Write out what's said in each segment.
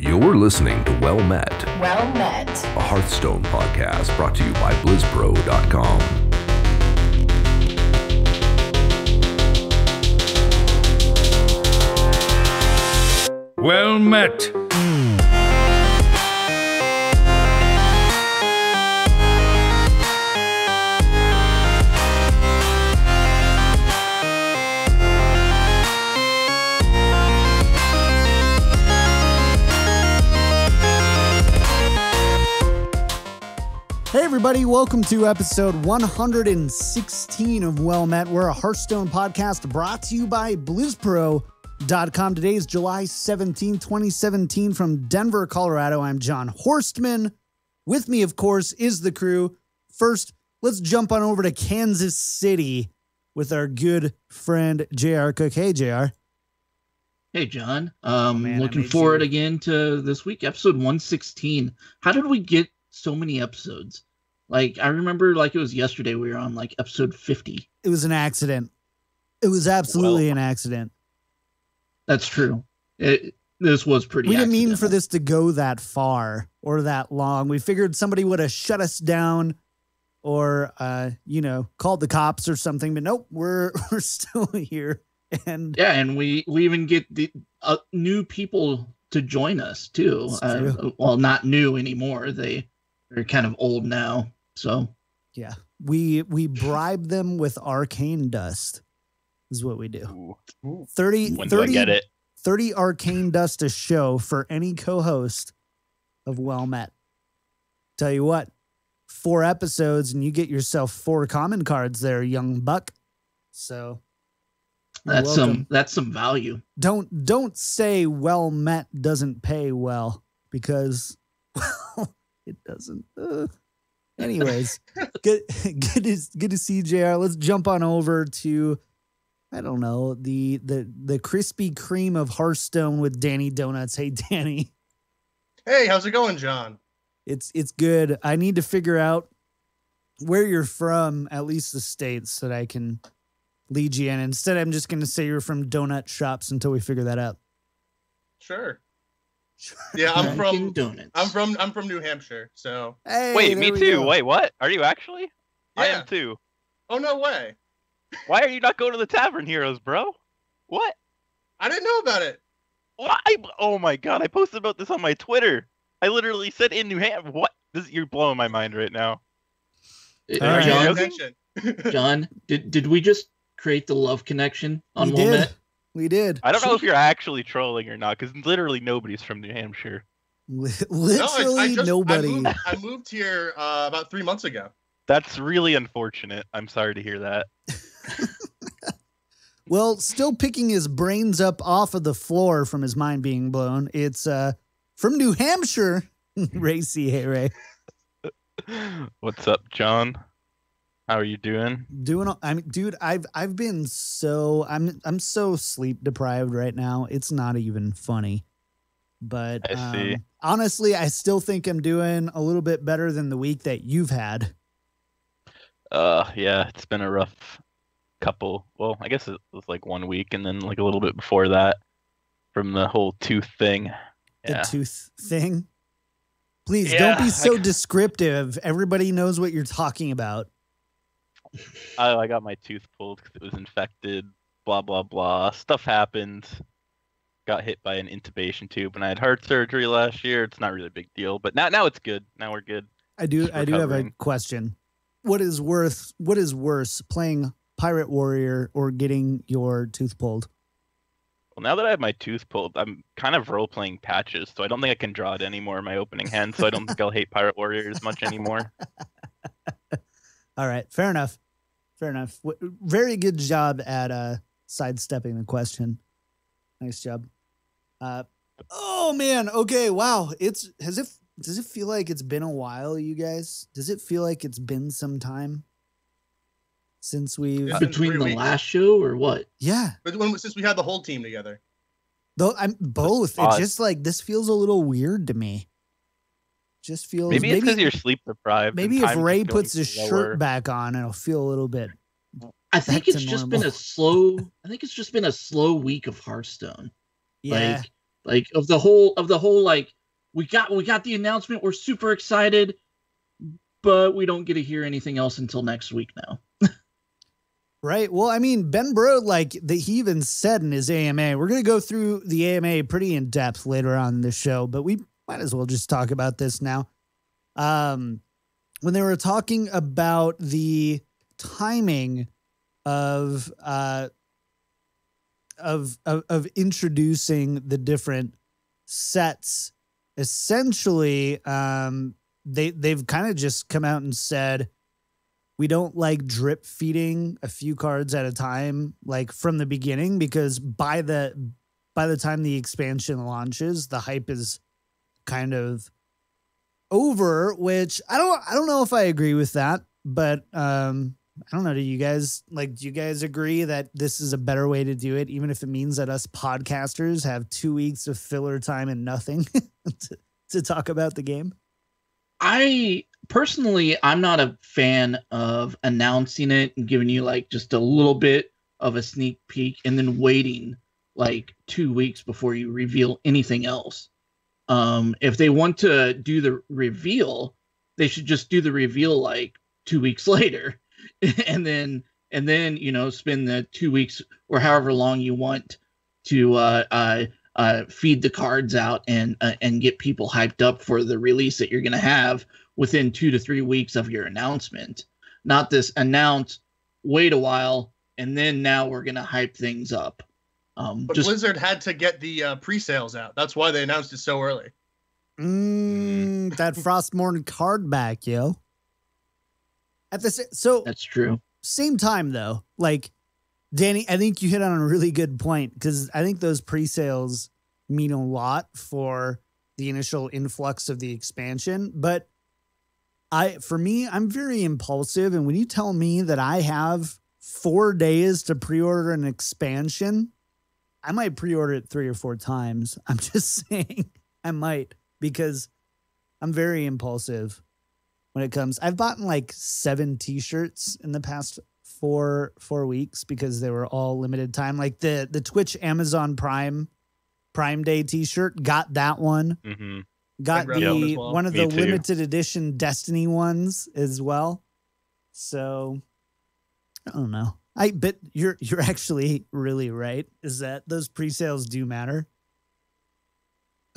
You're listening to Well Met, a Hearthstone podcast brought to you by BlizzBro.com. Well met. Hey everybody, welcome to episode 116 of Well Met. We're a Hearthstone podcast brought to you by BlizzPro.com. Today is July 17, 2017 from Denver, Colorado. I'm John Horstman. With me, of course, is the crew. First, let's jump on over to Kansas City with our good friend JR Cook. Hey, JR. Hey, John. Man, looking forward again to this week, episode 116. How did we get so many episodes? Like, I remember like it was yesterday we were on like episode 50. It was an accident. It was absolutely an accident. That's true. This was pretty We didn't mean accidental. for this to go that far or that long. We figured somebody would have shut us down or, called the cops or something. But nope, we're still here. And yeah, and we even get the new people to join us too. Well, not new anymore. They're kind of old now. So yeah, we bribe them with arcane dust is what we do. Ooh. 30 When do I get it? 30 arcane dust a show for any co-host of Well Met. Tell you what, 4 episodes and you get yourself 4 common cards there, young buck. So that's some value. Don't say Well Met doesn't pay well, because well, it doesn't. Anyways, good to see JR. Let's jump on over to, I don't know, the Krispy Kreme of Hearthstone with DannyDonuts. Hey, Danny. Hey, how's it going, John? It's good. I need to figure out where you're from, at least the states, so that I can lead you in. Instead, I'm just going to say you're from donut shops until we figure that out. Sure. Yeah, I'm from Donuts. I'm from New Hampshire. So Hey, Wait, there me we too. go. Wait, what? Are you actually? I Yeah. am too. Oh, no way. Why are you not going to the Tavern Heroes, bro? What? I didn't know about it. Why? Oh my god, I posted about this on my Twitter. I literally said in New Hampshire. What? You're blowing my mind right now. All right. John, Attention. John, did we just create the love connection on We Well did. Met? We did. I don't know if you're actually trolling or not, because literally nobody's from New Hampshire. Literally nobody. I moved here about 3 months ago. That's really unfortunate. I'm sorry to hear that. Well, still picking his brains up off of the floor from his mind being blown. It's from New Hampshire. RayC. Hey, Ray. What's up, John? How are you doing? Dude, I've been so I'm so sleep deprived right now. It's not even funny. But I see. Honestly, I still think I'm doing a little bit better than the week that you've had. Yeah, it's been a rough couple. Well, I guess it was like 1 week, and then like a little bit before that from the whole tooth thing. Yeah. The tooth thing. Please Yeah, don't be so descriptive. Everybody knows what you're talking about. I got my tooth pulled because it was infected. Blah blah blah. Stuff happened. Got hit by an intubation tube, and I had heart surgery last year. It's not really a big deal, but now it's good. Now we're good. I do Just have a recovering. question. What is worse, playing Pirate Warrior or getting your tooth pulled? Well, now that I have my tooth pulled, I'm kind of role playing patches, so I don't think I can draw it anymore in my opening hand. So I don't think I'll hate Pirate Warrior as much anymore. All right, fair enough. Very good job at sidestepping the question. Nice job. Oh man. Okay. Wow. Does it feel like it's been a while, you guys? Does it feel like it's been some time since we've? It's been Between 3 the weeks. last show or what? Yeah. But since we had the whole team together. Though I'm both. It's just like this feels a little weird to me. Just feels Maybe it's because you're sleep deprived. maybe and if time's Ray going puts his slower. shirt back on, it'll feel a little bit. I think Back it's to just normal. been a slow. I think it's just been a slow week of Hearthstone. Yeah. Like Like of the whole like we got the announcement. We're super excited, but we don't get to hear anything else until next week now. Right. Well, I mean, Ben Brode, like he even said in his AMA, we're going to go through the AMA pretty in depth later on in the show, but we might as well just talk about this now. When they were talking about the timing of introducing the different sets, essentially, they've kind of just come out and said, we don't like drip feeding a few cards at a time, like from the beginning, because by the time the expansion launches, the hype is kind of over, which I don't know if I agree with that, but I don't know. Do you guys agree that this is a better way to do it, even if it means that us podcasters have 2 weeks of filler time and nothing to talk about the game? Personally, I'm not a fan of announcing it and giving you like just a little bit of a sneak peek and then waiting like 2 weeks before you reveal anything else. If they want to do the reveal, they should just do the reveal like 2 weeks later and then, you know, spend the 2 weeks or however long you want to feed the cards out and get people hyped up for the release that you're going to have within 2 to 3 weeks of your announcement. Not this announce, wait a while, and then now we're going to hype things up. But Blizzard had to get the pre-sales out. That's why they announced it so early. That Frostmourne card back, yo. So that's true. Same time though, like Danny, I think you hit on a really good point, because I think those pre-sales mean a lot for the initial influx of the expansion. But for me, I'm very impulsive. And when you tell me that I have 4 days to pre-order an expansion, I might pre-order it 3 or 4 times. I'm just saying I might, because I'm very impulsive when it comes. I've bought like 7 t-shirts in the past 4 weeks because they were all limited time. Like the Twitch Amazon Prime Day t-shirt, got that one. Mm-hmm. Got the one of the limited edition Destiny ones as well. So I don't know. But you're actually really right, is that those pre-sales do matter.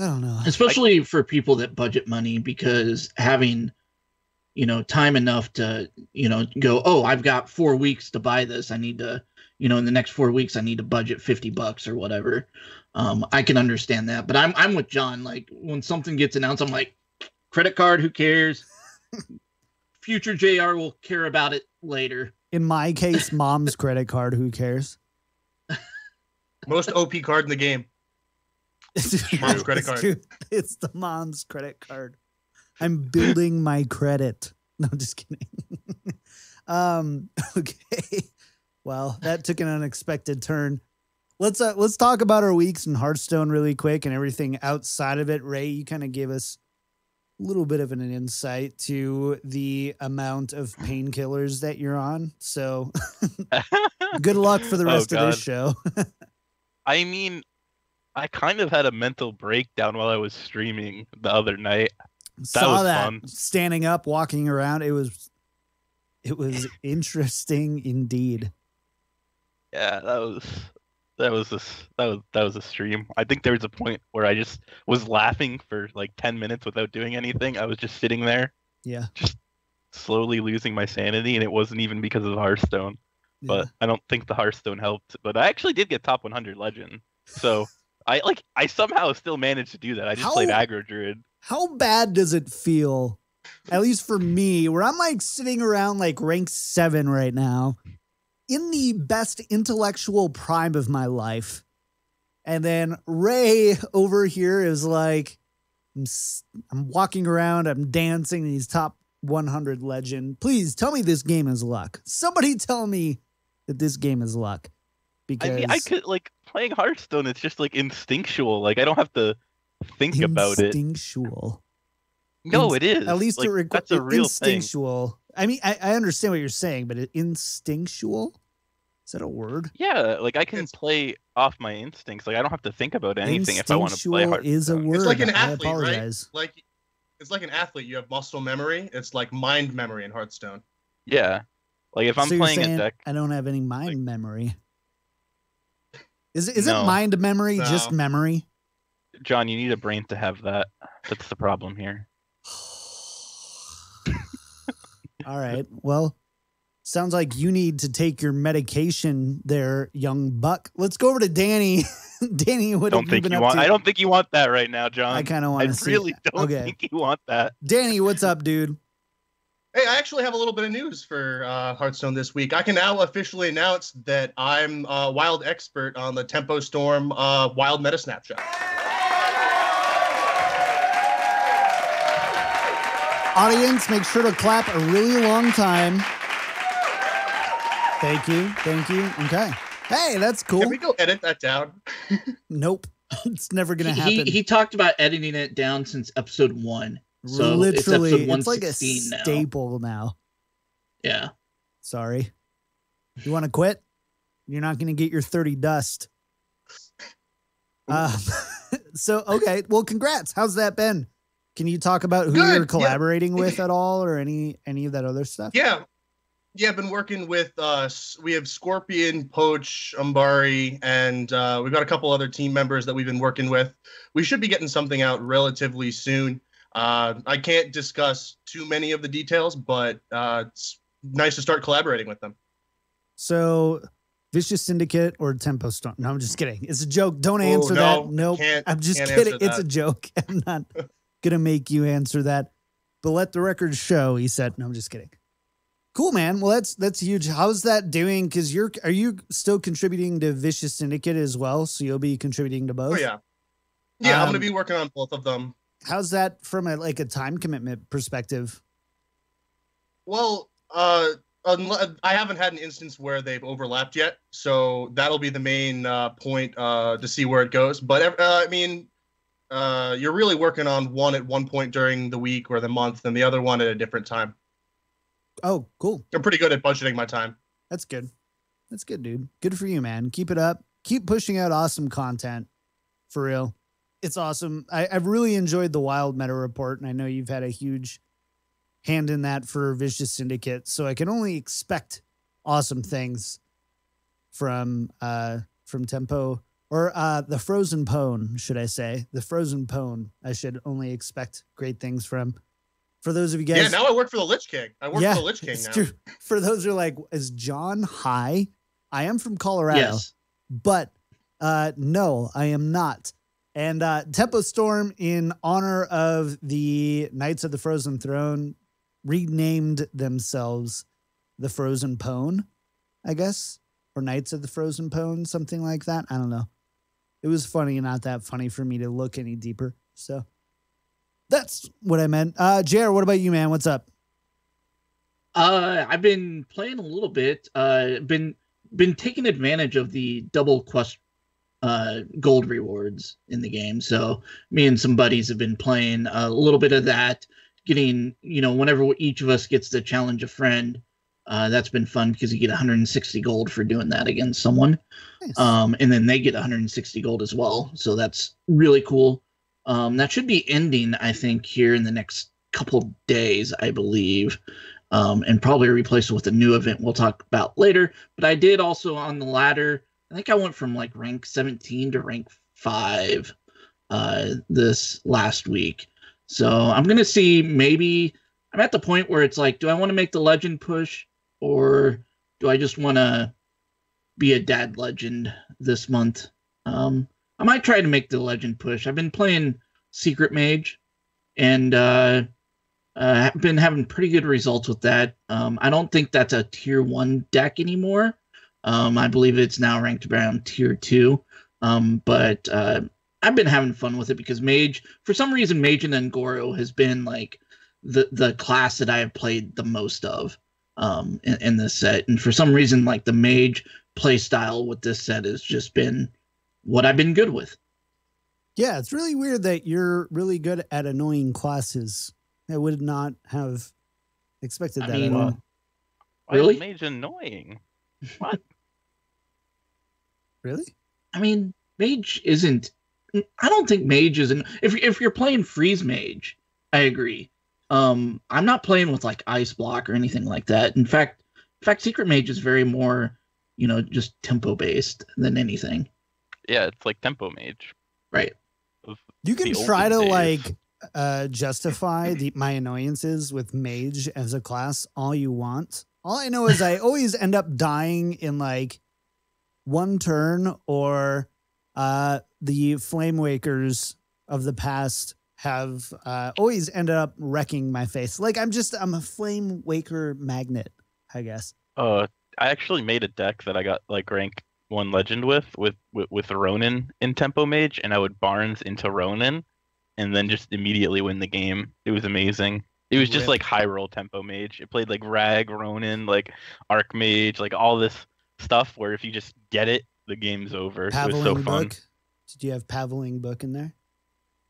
I don't know. Especially for people that budget money, because having, you know, time enough to, you know, go, oh, I've got 4 weeks to buy this. I need to, you know, in the next 4 weeks, I need to budget $50 or whatever. I can understand that, but I'm with John. Like when something gets announced, I'm like, credit card, who cares? Future JR will care about it later. In my case, mom's credit card, who cares? Most OP card in the game. Mom's credit card. True. It's the mom's credit card. I'm building my credit. No, just kidding. Okay. Well, that took an unexpected turn. Let's talk about our weeks in Hearthstone really quick and everything outside of it. Ray, you kind of gave us a little bit of an insight to the amount of painkillers that you're on. So good luck for the rest of this show. I mean, I kind of had a mental breakdown while I was streaming the other night. Saw that fun. Standing up, walking around. It was interesting indeed. Yeah, that was a stream. I think there was a point where I just was laughing for like 10 minutes without doing anything. I was just sitting there, just slowly losing my sanity, and it wasn't even because of Hearthstone. Yeah. But I don't think the Hearthstone helped. But I actually did get top 100 legend, so I somehow still managed to do that. I just played aggro druid. How bad does it feel? At least for me, where I'm like sitting around like rank 7 right now, in the best intellectual prime of my life. And then Ray over here is like, I'm walking around, I'm dancing, and he's top 100 legend. Please tell me this game is luck. Somebody tell me that this game is luck. Because I mean, I could, like, playing Hearthstone, it's just like instinctual. Like, I don't have to think about it. Instinctual. No, it is. At least like, that's a real instinctual. Thing. I mean, I understand what you're saying, but instinctual? Is that a word? Yeah, like I can play off my instincts. Like I don't have to think about anything if I want to play Instinctual is a Hearthstone. word. It's like an I athlete, right? apologize. Like it's like an athlete. You have muscle memory. It's like mind memory in Hearthstone. Yeah, like if I'm So you're playing saying a deck, I don't have any mind memory. Is it No. mind memory No. just memory? John, you need a brain to have that. That's the problem here. All right. Well, sounds like you need to take your medication there, young buck. Let's go over to Danny. Danny, what have you been up to? I don't think you want that right now, John. I kind of want to see. I really don't Okay. think you want that. Danny, what's up, dude? Hey, I actually have a little bit of news for Hearthstone this week. I can now officially announce that I'm a wild expert on the Tempo Storm wild meta snapshot. Audience, make sure to clap a really long time. Thank you. Thank you. Okay. Hey, that's cool. Can we go edit that down? Nope. It's never going to happen. He talked about editing it down since episode 1. So literally, it's, it's like a episode 116 now. staple now. Yeah. Sorry. You want to quit? You're not going to get your 30 dust. So, okay. Well, congrats. How's that been? Can you talk about who Good, you're collaborating with at all or any of that other stuff? Yeah. Yeah, I've been working with we have Scorpion, Poach, Umbari, and we've got a couple other team members that we've been working with. We should be getting something out relatively soon. I can't discuss too many of the details, but it's nice to start collaborating with them. So, Vicious Syndicate or Tempo Storm? No, I'm just kidding. It's a joke. Don't answer no, that. Nope. I'm just can't kidding. answer It's a that. joke. I'm not going to make you answer that. But let the record show, he said. No, I'm just kidding. Cool, man. Well, that's huge. How's that doing? Because are you still contributing to Vicious Syndicate as well? So you'll be contributing to both? Oh, yeah. Yeah, I'm going to be working on both of them. How's that from a time commitment perspective? Well, I haven't had an instance where they've overlapped yet, so that'll be the main point to see where it goes. But I mean, you're really working on one at one point during the week or the month, and the other one at a different time. Oh, cool. I'm pretty good at budgeting my time. That's good. That's good, dude. Good for you, man. Keep it up. Keep pushing out awesome content. For real. It's awesome. I've really enjoyed the Wild Meta Report, and I know you've had a huge hand in that for Vicious Syndicate, so I can only expect awesome things from Tempo, or the Frozen Pwn, should I say. The Frozen Pwn, I should only expect great things from. For those of you guys... Yeah, now I work for the Lich King. I work for the Lich King now. True. For those who are like, is John high? I am from Colorado. Yes. But no, I am not. And Tempo Storm, in honor of the Knights of the Frozen Throne, renamed themselves the Frozen Pwn, I guess, or Knights of the Frozen Pwn, something like that. I don't know. It was funny, not that funny for me to look any deeper. So that's what I meant. JR, what about you, man? What's up? I've been playing a little bit. Been taking advantage of the double quest gold rewards in the game. So me and some buddies have been playing a little bit of that, getting, whenever each of us gets to challenge a friend, that's been fun because you get 160 gold for doing that against someone. Nice. And then they get 160 gold as well. So that's really cool. That should be ending, I think, here in the next couple days, I believe. And probably replace it with a new event we'll talk about later. But I did also on the ladder, I think I went from like rank 17 to rank 5 this last week. So I'm going to see, maybe I'm at the point where it's like, do I want to make the legend push, or do I just want to be a dad legend this month? I might try to make the legend push. I've been playing Secret Mage, and I've been having pretty good results with that. I don't think that's a tier 1 deck anymore. I believe it's now ranked around tier 2. But I've been having fun with it because Mage, for some reason, Mage and then Goro has been like the class that I have played the most of in this set. And for some reason, like the Mage play style with this set has just been what I've been good with. Yeah, it's really weird that you're really good at annoying classes. I would not have expected that at all. Why Really? is Mage annoying? What? Really? I mean, mage isn't. I don't think mage isn't. If you're playing freeze mage, I agree. I'm not playing with like ice block or anything like that. In fact, secret mage is very more, just tempo based than anything. Yeah, it's like tempo mage. Right. You can try to like justify my annoyances with mage as a class all you want. All I know is I always end up dying in like one turn, or the Flame Wakers of the past have always ended up wrecking my face. Like I'm a Flame Waker magnet, I guess. I actually made a deck that I got like rank 1 legend with Ronin in tempo mage, and I would Barnes into Ronin and then just immediately win the game. It was amazing. It was just like high roll tempo mage. It played like Rag, Ronin, like Archmage, like all this stuff where if you just get it, the game's over. It was so fun. Book? Did you have Paveling Book in there?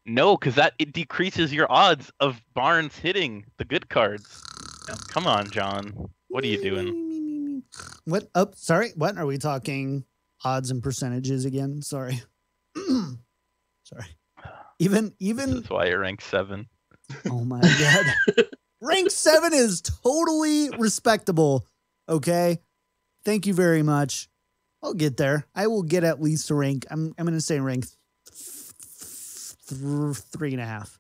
No, because it decreases your odds of Barnes hitting the good cards. Come on, John. What are you doing? What? Oh, sorry. What are we talking? Odds and percentages again? Sorry. Sorry. Even. This is why you're ranked 7. Oh my God. Rank 7 is totally respectable. Okay. Thank you very much. I'll get there. I will get at least a rank. I'm going to say rank 3.5.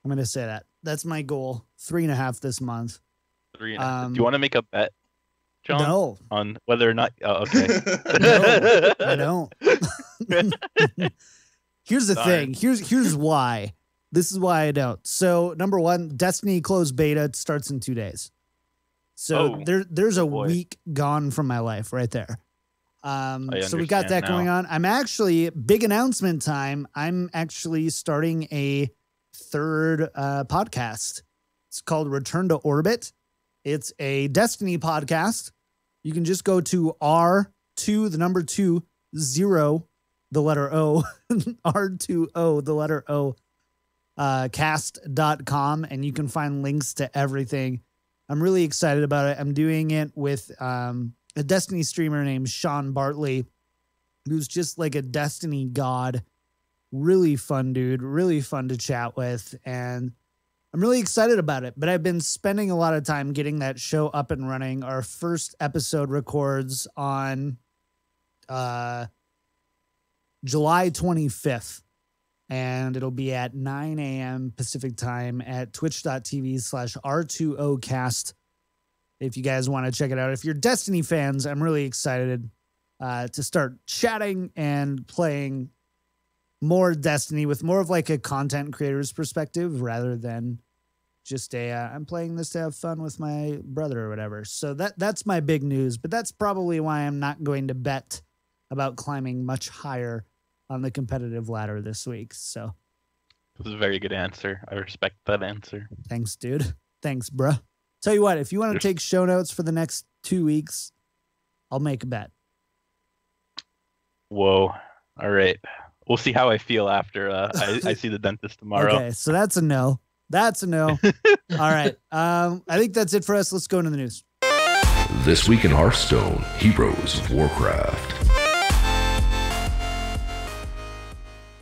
I'm going to say that. That's my goal. 3.5 this month. 3.5. Do you want to make a bet, John? No. On whether or not. Oh, okay. No, I don't. Here's the thing. Here's why. This is why I don't. So, number one, Destiny closed beta starts in 2 days. So there's a week gone from my life right there. So we got that going on. I'm actually, big announcement time. I'm actually starting a third podcast. It's called Return to Orbit. It's a Destiny podcast. You can just go to R2, the number 2, 0, the letter O, R2O, the letter O, cast.com, and you can find links to everything. I'm really excited about it. I'm doing it with a Destiny streamer named Sean Bartley, who's just like a Destiny god. Really fun dude, really fun to chat with, and I'm really excited about it. But I've been spending a lot of time getting that show up and running. Our first episode records on July 25th. And it'll be at 9 a.m. Pacific time at twitch.tv/R2Ocast. If you guys want to check it out. If you're Destiny fans, I'm really excited to start chatting and playing more Destiny with more of like a content creator's perspective rather than just I'm playing this to have fun with my brother or whatever. So that's my big news. But that's probably why I'm not going to bet about climbing much higher on the competitive ladder this week. So this is a very good answer. I respect that answer. Thanks, dude. Thanks, bruh. Tell you what, if you want to take show notes for the next 2 weeks, I'll make a bet. Whoa. All right. We'll see how I feel after I see the dentist tomorrow. Okay, so that's a no. That's a no. All right. I think that's it for us. Let's go into the news. This week in Hearthstone, Heroes of Warcraft.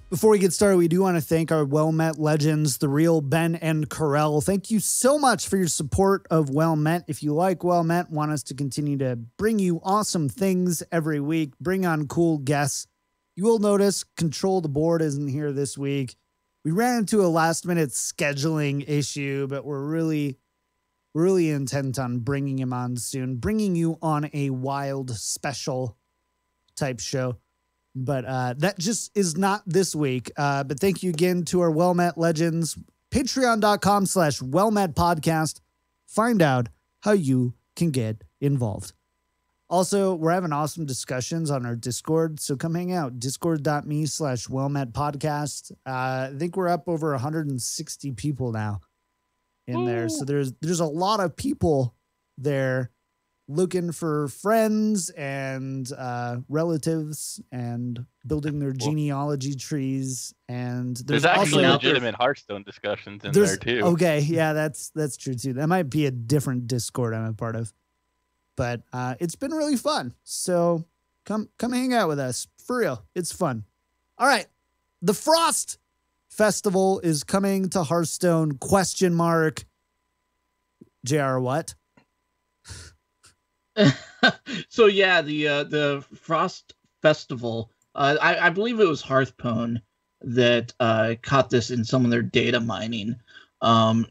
Before we get started, we do want to thank our well-met legends, TheRealBen and Correl. Thank you so much for your support of Well Met. If you like Well Met, want us to continue to bring you awesome things every week, bring on cool guests, you will notice Control the Board isn't here this week. We ran into a last-minute scheduling issue, but we're really intent on bringing him on soon, bringing you on a wild special type show. But that just is not this week. But thank you again to our well-met legends. Patreon.com/wellmetpodcast. Find out how you can get involved. Also, we're having awesome discussions on our Discord, so come hang out. Discord.me/wellmetpodcast. I think we're up over 160 people now in there. So there's a lot of people there looking for friends and relatives and building their genealogy trees. And there's actually legitimate Hearthstone discussions in there too. Okay, yeah, that's true too. That might be a different Discord I'm a part of. But it's been really fun. So Come hang out with us. For real. It's fun. All right. The Frost Festival is coming to Hearthstone, ? JR, what? So yeah, the Frost Festival, I believe it was Hearthstone that caught this in some of their data mining. And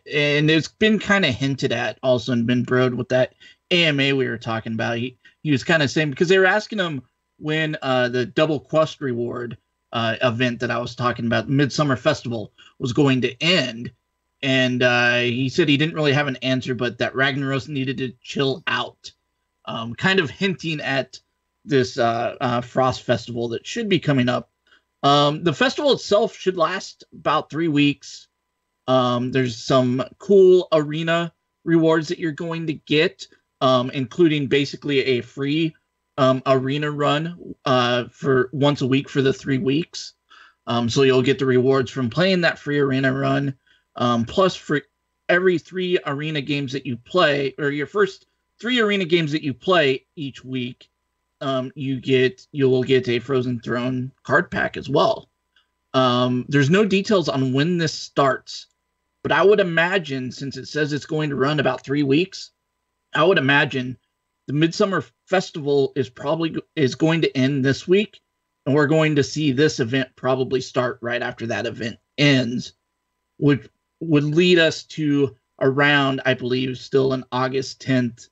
it's been kind of hinted at also in Ben Brode with that AMA we were talking about. He was kind of saying, because they were asking him when the double quest reward event that I was talking about, Midsummer Festival, was going to end. And he said he didn't really have an answer, but that Ragnaros needed to chill out. Kind of hinting at this Frost Festival that should be coming up. The festival itself should last about 3 weeks. There's some cool arena rewards that you're going to get, including basically a free arena run for once a week for the 3 weeks. So you'll get the rewards from playing that free arena run. Plus, for every 3 arena games that you play, or your first 3 arena games that you play each week, you will get a Frozen Throne card pack as well. There's no details on when this starts, but I would imagine, since it says it's going to run about 3 weeks, I would imagine the Midsummer Festival is going to end this week, and we're going to see this event probably start right after that event ends, which would lead us to around, I believe, still an August 10th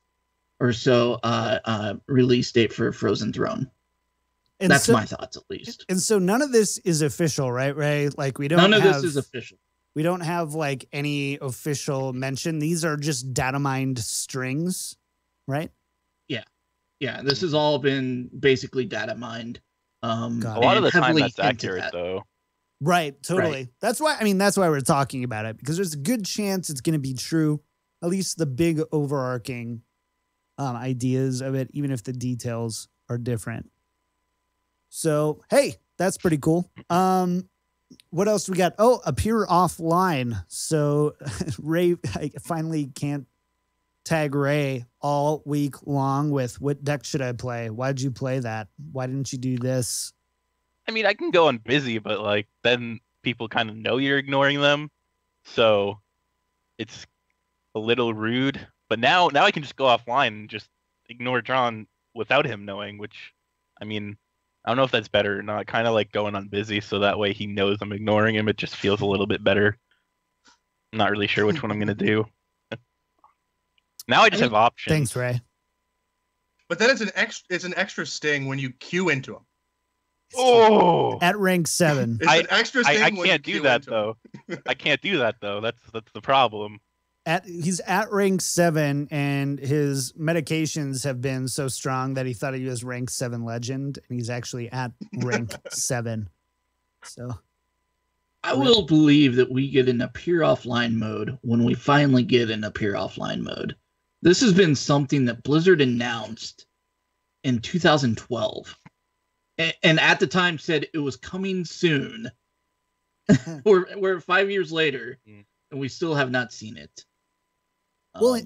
or so release date for Frozen Throne. And that's my thoughts, at least. And so none of this is official, right, Ray? Like, we don't. None of this is official. We don't have like any official mention. These are just data mined strings, right? Yeah. This has all been basically data mined. A lot of the time that's accurate, though. Right, totally. Right. That's why we're talking about it, because there's a good chance it's going to be true. At least the big overarching ideas of it, even if the details are different. So, hey, that's pretty cool. What else do we got? Oh, appear offline. So Ray, I finally can't tag Ray all week long with what deck should I play? Why'd you play that? Why didn't you do this? I mean, I can go on busy, but like then people kind of know you're ignoring them, so it's a little rude. But now I can just go offline and just ignore John without him knowing, which, I mean, I don't know if that's better or not. Kind of like going on busy, so that way he knows I'm ignoring him. It just feels a little bit better. I'm not really sure which one I'm gonna do. Now I just have options. Thanks, Ray. But then it's an extra sting when you queue into him. Oh, at rank 7. It's an extra sting. I can't do that though. I can't do that though. That's the problem. He's at rank 7, and his medications have been so strong that he thought he was rank 7 legend, and he's actually at rank 7. So I will believe that we get an appear offline mode when we finally get an appear offline mode. This has been something that Blizzard announced in 2012. And at the time said it was coming soon. We're 5 years later, and we still have not seen it. Well,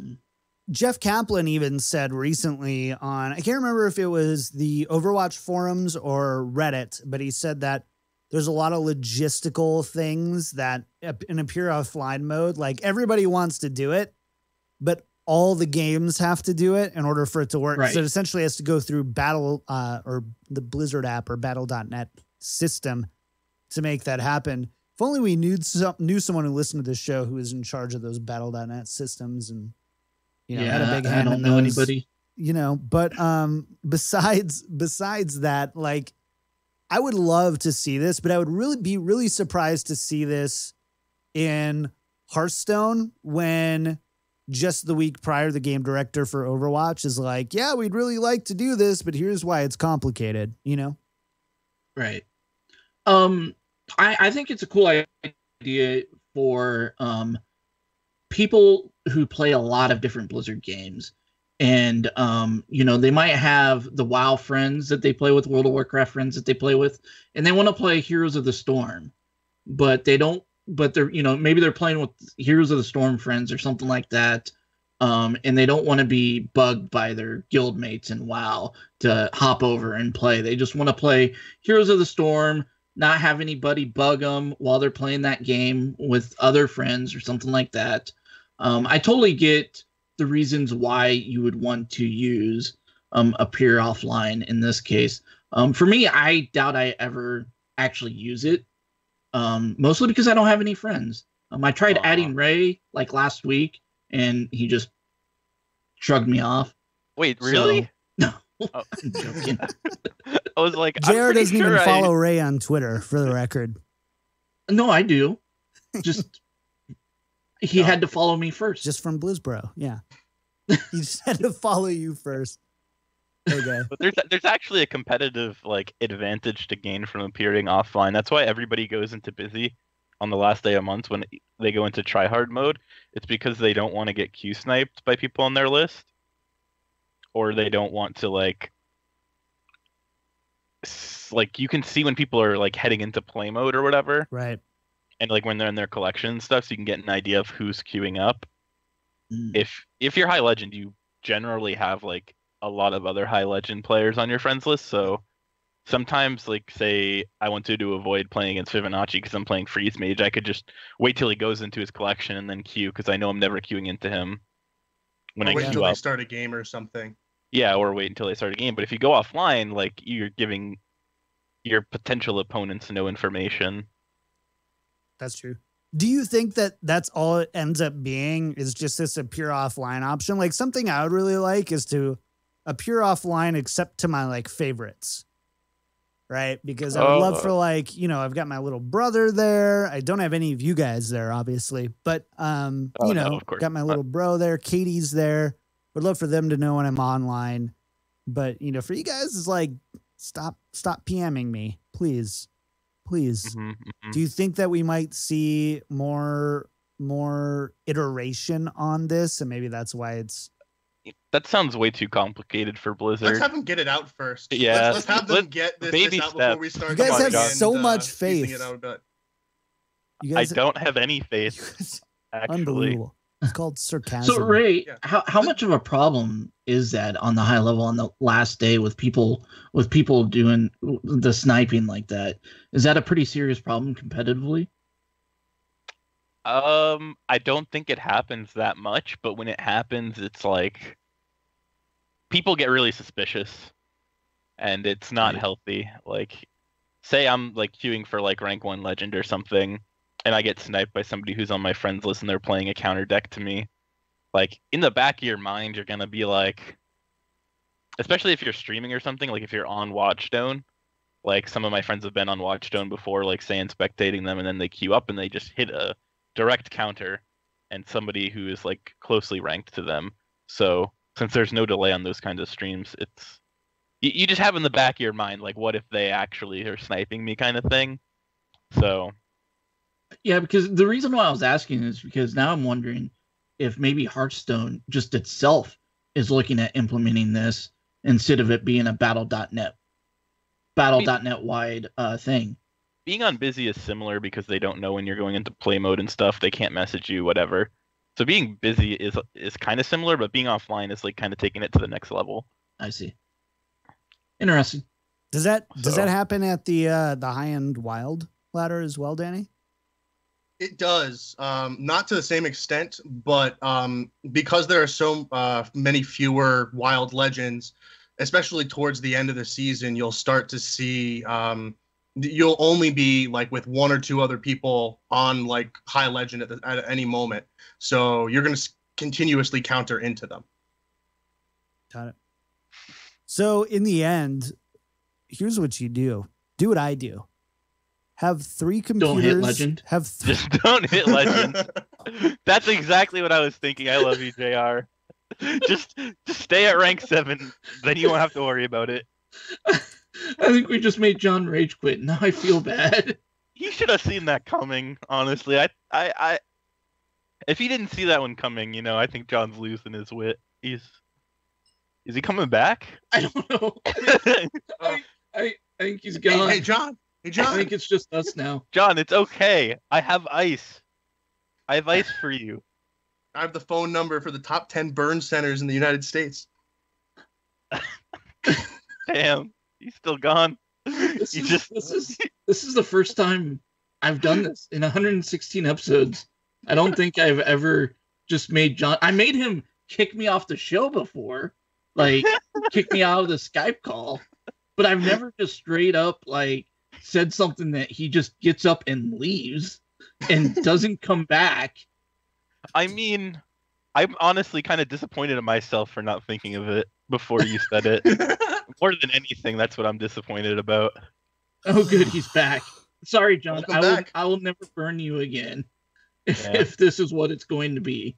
Jeff Kaplan even said recently on, I can't remember if it was the Overwatch forums or Reddit, but he said that there's a lot of logistical things that in a pure offline mode, like everybody wants to do it, but all the games have to do it in order for it to work. Right. So it essentially has to go through Battle or the Blizzard app or Battle.net system to make that happen. If only we knew someone who listened to this show who is in charge of those Battle.net systems and, had a big hand in those. I don't know anybody. But besides that, like, I would love to see this, but I would be really surprised to see this in Hearthstone when just the week prior, the game director for Overwatch is like, yeah, we'd really like to do this, but here's why it's complicated, Right. I think it's a cool idea for people who play a lot of different Blizzard games. And, they might have the WoW friends that they play with, World of Warcraft friends that they play with, and they want to play Heroes of the Storm, but they're, maybe they're playing with Heroes of the Storm friends or something like that. and they don't want to be bugged by their guildmates in WoW to hop over and play. They just want to play Heroes of the Storm, not have anybody bug them while they're playing that game with other friends or something like that. I totally get the reasons why you would want to use Appear Offline in this case. For me, I doubt I ever actually use it, mostly because I don't have any friends. I tried adding Ray like last week, and he just shrugged me off. Wait, really? So, no. Oh. I'm joking. I was like, JR doesn't even follow Ray on Twitter, for the record. No, I do. Just he had to follow me first. Just from Blizzbro, yeah. He just had to follow you first. Okay. But there's actually a competitive like advantage to gain from appearing offline. That's why everybody goes into busy on the last day of months when they go into tryhard mode. It's because they don't want to get Q sniped by people on their list, or they don't want to like you can see when people are like heading into play mode or whatever, Right. and like when they're in their collection and stuff, so you can get an idea of who's queuing up. If you're high legend, you generally have like a lot of other high legend players on your friends list, so sometimes, like, say I want to avoid playing against Fibonacci because I'm playing Freeze Mage, I could just wait till he goes into his collection and then queue, because I know I'm never queuing into him when I wait queue until up. they start a game or something. Yeah, or wait until they start a game. But if you go offline, like, you're giving your potential opponents no information. That's true. Do you think that that's all it ends up being, is just this Appear Offline option? Like, something I would really like is to appear offline except to my like favorites. Right? Because I would love for, like, you know, I've got my little brother there. I don't have any of you guys there, obviously, but you know, of course. Got my little bro there. Katie's there. Would love for them to know when I'm online. But, you know, for you guys, it's like, stop PMing me, please. Do you think that we might see more iteration on this, and maybe that's why it's... That sounds way too complicated for Blizzard. Let's have them get it out first. Yeah, let's have them get this out before we start. You guys have and, so much faith. You guys I don't have any faith. Actually. Unbelievable. It's called sarcasm. So Ray, how much of a problem is that on the high level on the last day with people doing the sniping like that? Is that a pretty serious problem competitively? I don't think it happens that much, but when it happens, it's like people get really suspicious, and it's not healthy. Like, say I'm like queuing for like rank 1 legend or something, and I get sniped by somebody who's on my friends list and they're playing a counter deck to me. Like, in the back of your mind, you're gonna be like, especially if you're streaming or something, like if you're on Watchstone, like some of my friends have been on Watchstone before, like say and spectating them, and then they queue up and they just hit a direct counter and somebody who is like closely ranked to them. So since there's no delay on those kinds of streams, it's you just have in the back of your mind, like, what if they actually are sniping me kind of thing. So yeah, because the reason why I was asking is because now I'm wondering if maybe Hearthstone just itself is looking at implementing this instead of it being a battle.net wide thing. Being on busy is similar because they don't know when you're going into play mode and stuff. They can't message you, whatever. So being busy is kind of similar, but being offline is like kind of taking it to the next level. I see. Interesting. Does that happen at the high end wild ladder as well, Danny? It does, not to the same extent, but because there are so many fewer wild legends, especially towards the end of the season, you'll start to see you'll only be like with 1 or 2 other people on like high legend at any moment. So you're going to continuously counter into them. Got it. So in the end, here's what you do. Do what I do. Have 3 computers. Don't hit legend. Just don't hit legend. That's exactly what I was thinking. I love you, JR. Just stay at rank 7. Then you won't have to worry about it. I think we just made John rage quit. Now I feel bad. He should have seen that coming, honestly. I if he didn't see that one coming, you know, I think John's losing his wit. Is he coming back? I don't know. I think he's gone. Hey, John. Hey, John. I think it's just us now. John, it's okay. I have ice. I have ice for you. I have the phone number for the top 10 burn centers in the United States. Damn, he's still gone. This is the first time I've done this in 116 episodes. I don't think I've ever just made John. I made him kick me off the show before, like kick me out of the Skype call, but I've never just straight up like said something that he just gets up and leaves and doesn't come back. I mean, I'm honestly kind of disappointed in myself for not thinking of it before you said it. More than anything, that's what I'm disappointed about. Oh, good, he's back. Sorry, John. Welcome back. I will never burn you again if this is what it's going to be.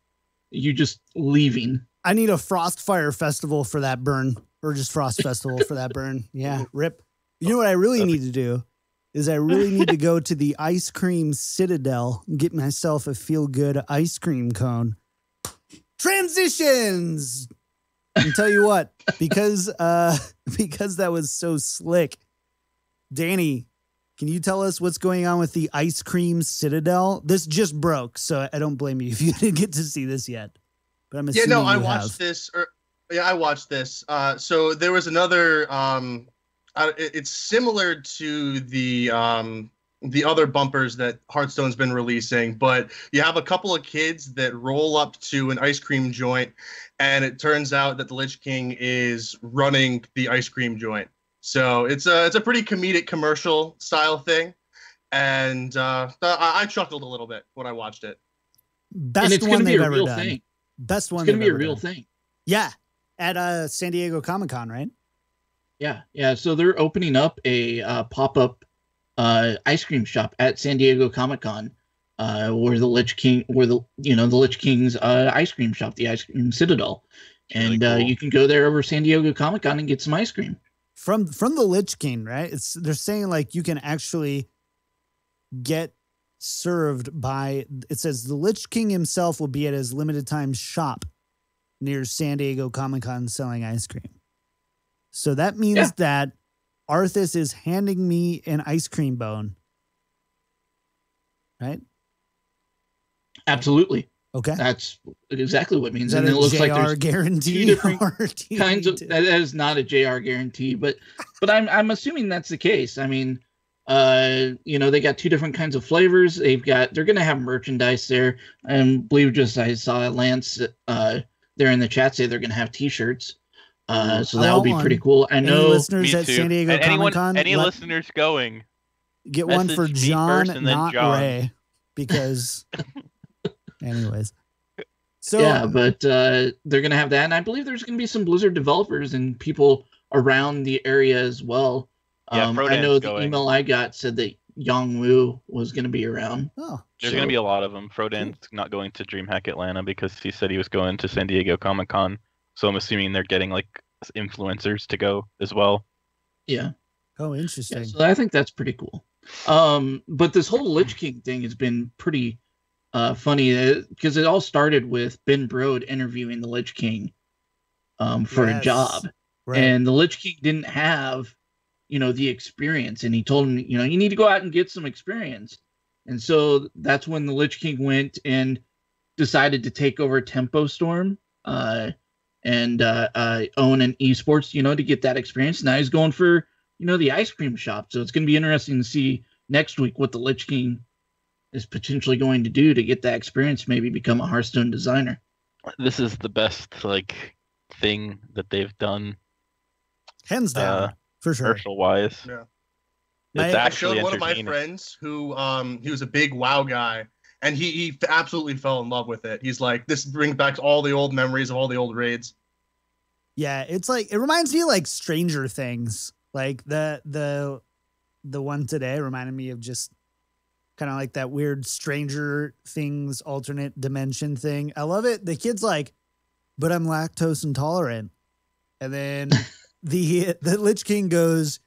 You just leaving. I need a Frostfire festival for that burn, or just Frost Festival for that burn. Yeah, rip. You know what I really need to do is I really need to go to the ice cream Citadel and get myself a feel-good ice cream cone. Transitions. And tell you what, because that was so slick, Danny, can you tell us what's going on with the ice cream Citadel? This just broke, so I don't blame you if you didn't get to see this yet. But I'm assuming I watched this. I watched this. So there was another. It's similar to the other bumpers that Hearthstone's been releasing, but you have a couple of kids that roll up to an ice cream joint, and it turns out that the Lich King is running the ice cream joint. So it's a pretty comedic commercial style thing, and I chuckled a little bit when I watched it. Best one they've ever done. Thing. Best one. It's gonna be a real thing. Yeah, at San Diego Comic-Con, right? Yeah. So they're opening up a pop-up ice cream shop at San Diego Comic-Con, where the Lich King's ice cream shop, the Ice Cream Citadel, and really cool. You can go there over San Diego Comic-Con and get some ice cream from the Lich King, right? They're saying like you can actually get served by. It says the Lich King himself will be at his limited time shop near San Diego Comic-Con selling ice cream. So that means that Arthas is handing me an ice cream bone, right? Absolutely. Okay. That's exactly what it means. And it looks JR like there's guarantee two different kinds of. That is not a JR guarantee, but I'm assuming that's the case. I mean, they got two different kinds of flavors. They're going to have merchandise there. I believe I saw Lance there in the chat say they're going to have T-shirts. So that'll be pretty cool. I know listeners at San Diego Comic-Con. Any listeners going? Get one for John, not Ray, because. Anyways. So yeah, but they're gonna have that, and I believe there's gonna be some Blizzard developers and people around the area as well. Yeah, I know the email I got said that Yang Wu was gonna be around. There's gonna be a lot of them. Frodan's not going to DreamHack Atlanta because he said he was going to San Diego Comic-Con. So I'm assuming they're getting like influencers to go as well. Yeah. Oh, interesting. Yeah, so I think that's pretty cool. But this whole Lich King thing has been pretty funny because it all started with Ben Brode interviewing the Lich King for a job. Right. And the Lich King didn't have, the experience. And he told him, you need to go out and get some experience. And so that's when the Lich King went and decided to take over Tempo Storm and own an esports, to get that experience. Now he's going for, the ice cream shop. So it's going to be interesting to see next week what the Lich King is potentially going to do to get that experience, maybe become a Hearthstone designer. This is the best thing that they've done, hands down, for sure, commercial wise. Yeah, I showed one of my friends who he was a big WoW guy, and he absolutely fell in love with it. He's like, this brings back all the old memories of all the old raids. Yeah, it's like it reminds me of like Stranger Things, like the one today reminded me of just kind of like that weird Stranger Things alternate dimension thing. I love it. The kid's like, but I'm lactose intolerant. And then the Lich King goes,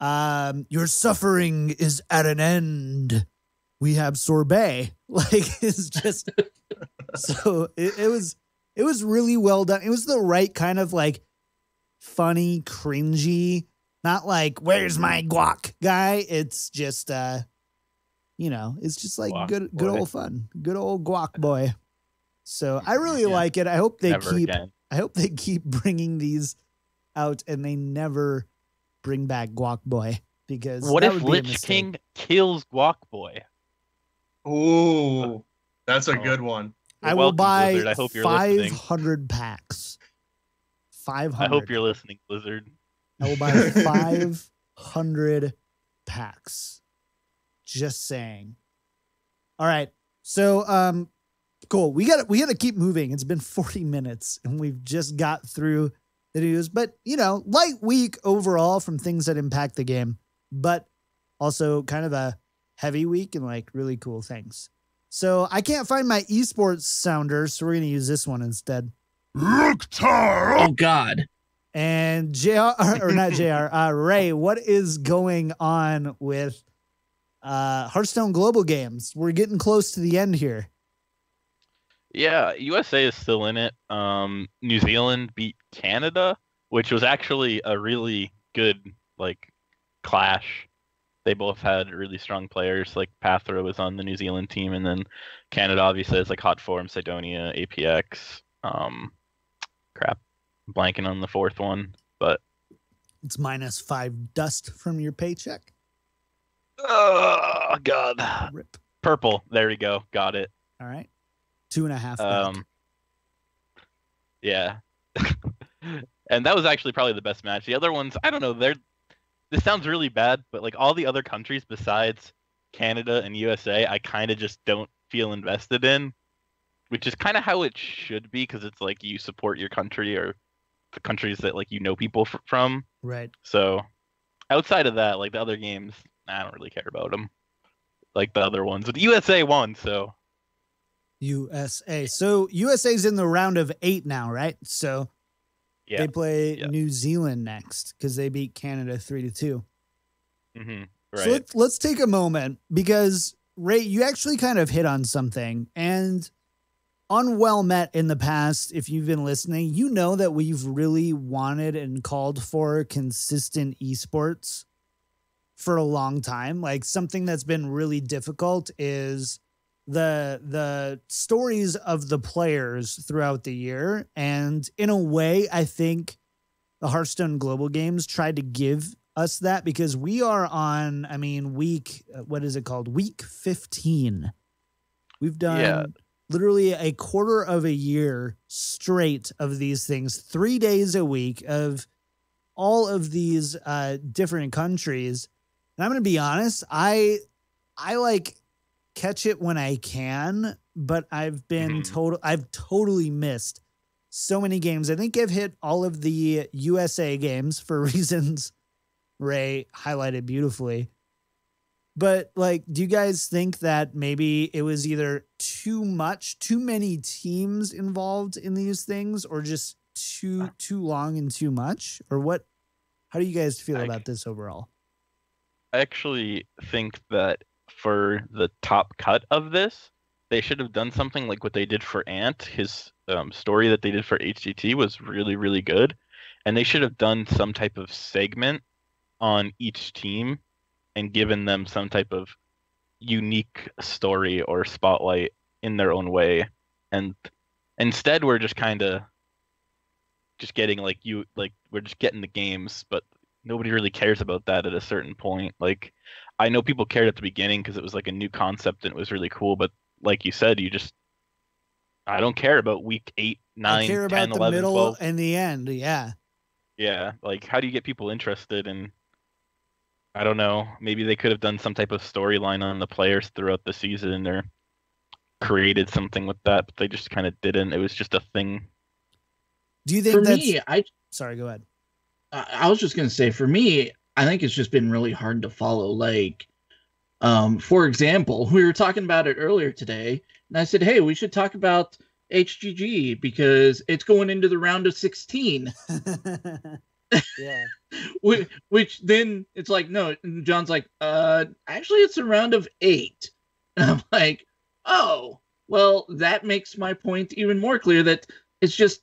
your suffering is at an end. We have sorbet. Like, it's just so it was really well done. It was the right kind of like funny, cringy, not like, where's my guac guy? It's just it's just like good old fun. Good old guac boy. So I really like it. I hope they Never again. I hope they keep bringing these out and they never bring back Guac Boy, because What that if would be a Lich mistake. King kills Guac Boy? Ooh, that's a Oh. good one. I will Welcome, buy Blizzard. I hope you're listening. 500 packs. 500. I hope you're listening, Blizzard. I will buy 500 packs. Just saying. All right. So, cool. We gotta keep moving. It's been 40 minutes and we've just got through the news, but light week overall from things that impact the game, but also kind of a heavy week and like really cool things. So I can't find my esports sounder, so we're going to use this one instead. Oh God. And Ray, what is going on with Hearthstone Global Games? We're getting close to the end here. Yeah, USA is still in it. New Zealand beat Canada, which was actually a really good clash. They both had really strong players. Like Pathra was on the New Zealand team, and then Canada obviously has Hot Form, Sidonia, APX. Crap, I'm blanking on the fourth one, but it's -5 dust from your paycheck. Oh God, Rip. Purple. There we go. Got it. All right, 2.5 back. Yeah. And that was actually probably the best match. The other ones, I don't know, this sounds really bad, but all the other countries besides Canada and USA, I kind of just don't feel invested in, which is kind of how it should be, because it's you support your country or the countries that people from. Right. So outside of that, the other games, I don't really care about them. The other ones, but the USA won, so. USA. So USA's in the round of 8 now, right? So Yeah. they play New Zealand next because they beat Canada 3-2. Mm-hmm. So Right. let's take a moment, because Ray, you actually kind of hit on something, and on Well Met in the past, if you've been listening, you know that we've really wanted and called for consistent esports for a long time. Something that's been really difficult is the stories of the players throughout the year. And in a way, I think the Hearthstone Global Games tried to give us that, because we are on, week, what is it called? Week 15. We've done literally a quarter of a year straight of these things, 3 days a week of all of these different countries. And I'm going to be honest, I catch it when I can, but I've been I've totally missed so many games. I think I've hit all of the USA games for reasons Ray highlighted beautifully. But do you guys think that maybe it was either too many teams involved in these things, or just too long and too much? Or what? How do you guys feel about this overall? I actually think that for the top cut of this, they should have done something like what they did for Ant. His story that they did for HGT was really, really good. And they should have done some type of segment on each team and given them some type of unique story or spotlight in their own way. And instead, we're just kind of just getting we're just getting the games, but nobody really cares about that at a certain point. I know people cared at the beginning because it was a new concept and it was really cool, but like you said, I don't care about week 8, 9, I care 10, about 11, the middle 12. and the end. Yeah. Yeah. How do you get people interested? And I don't know, maybe they could have done some type of storyline on the players throughout the season or created something with that, but they just kind of didn't. It was just a thing. Do you think Sorry, go ahead. I was just going to say, for me, I think it's just been really hard to follow. For example, we were talking about it earlier today, and I said, hey, we should talk about HGG because it's going into the round of 16. Yeah. Which then it's no, and John's actually it's a round of 8. And I'm like, oh, well, that makes my point even more clear that it's just,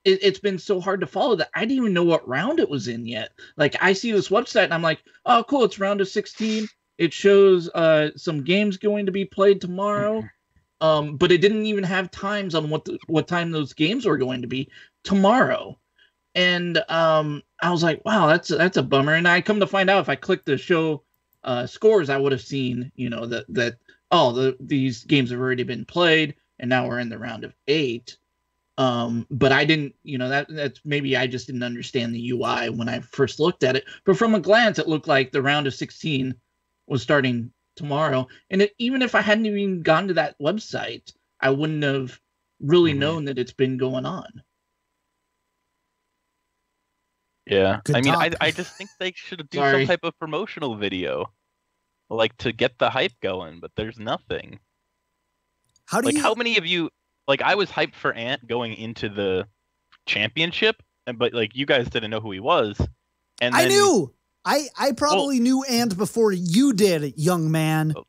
it's been so hard to follow that I didn't even know what round it was in yet. I see this website and I'm like, oh, cool, it's round of 16. It shows some games going to be played tomorrow. But it didn't even have times on what time those games were going to be tomorrow. And I was like, wow, that's a bummer. And I come to find out, if I clicked the show scores, I would have seen, these games have already been played, and now we're in the round of 8. But I didn't, that's maybe I just didn't understand the UI when I first looked at it. But from a glance, it looked like the round of 16 was starting tomorrow. And even if I hadn't even gone to that website, I wouldn't have really known that it's been going on. Yeah. Good I mean, talk. I just think they should do Sorry. some type of promotional video, like, to get the hype going, but there's nothing. How do Like, you? how many of you, like, I was hyped for Ant going into the championship, but, like, you guys didn't know who he was. And I then, knew. I probably knew Ant before you did, young man. Well,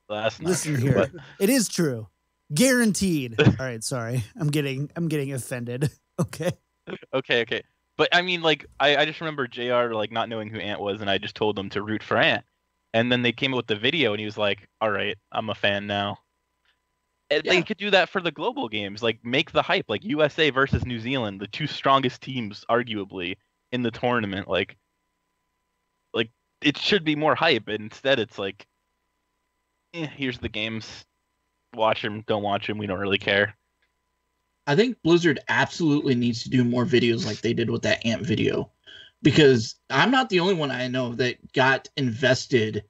that's not Listen true, here, but- it is true, guaranteed. All right, sorry, I'm getting offended. Okay. Okay. But I mean, like, I just remember JR, like, not knowing who Ant was, and I just told him to root for Ant. And then they came up with the video, and he was like, all right, I'm a fan now. And Yeah. they could do that for the global games, like, make the hype, like USA versus New Zealand, the 2 strongest teams, arguably, in the tournament. Like it should be more hype, and instead it's like, here's the games, watch them, don't watch them, we don't really care. I think Blizzard absolutely needs to do more videos like they did with that Ant video, because I'm not the only one I know that got invested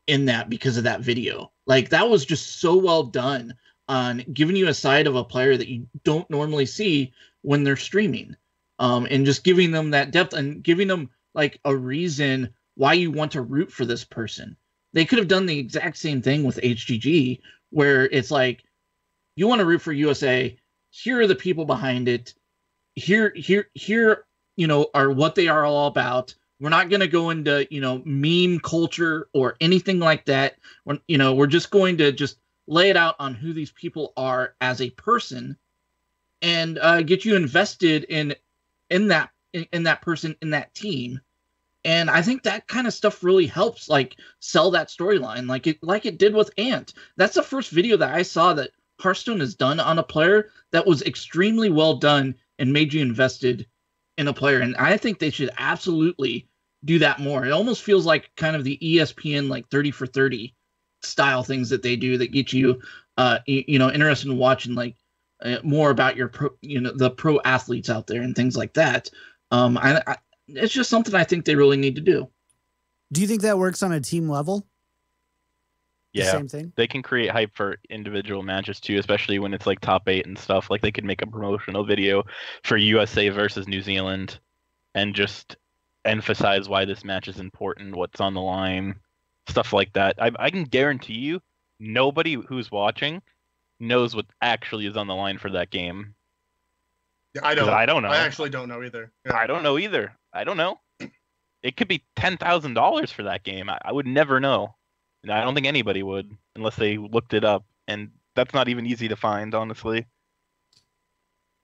in that because of that video. Like, that was just so well done on giving you a side of a player that you don't normally see when they're streaming, and just giving them that depth and giving them like a reason why you want to root for this person. They could have done the exact same thing with HGG, where it's like, you want to root for USA. Here are the people behind it. Here, are what they are all about. We're not going to go into, meme culture or anything like that. We're just going to just lay it out on who these people are as a person, and get you invested in that person, in that team. And I think that kind of stuff really helps, like, sell that storyline, like it did with Ant. That's the first video that I saw that Hearthstone has done on a player that was extremely well done and made you invested in a player. And I think they should absolutely do that more. It almost feels like kind of the ESPN, like 30 for 30 style things that they do that get you, interested in watching, like, more about your the pro athletes out there and things like that. It's just something I think they really need to do. Do you think that works on a team level? Yeah, Same thing. they can create hype for individual matches too, especially when it's like top 8 and stuff. Like, they could make a promotional video for USA versus New Zealand and just emphasize why this match is important, what's on the line, stuff like that. I can guarantee you nobody who's watching knows what actually is on the line for that game. Yeah, I don't know. I actually don't know either. Yeah. I don't know either. I don't know. It could be $10,000 for that game. I would never know. And I don't think anybody would unless they looked it up. And that's not even easy to find, honestly.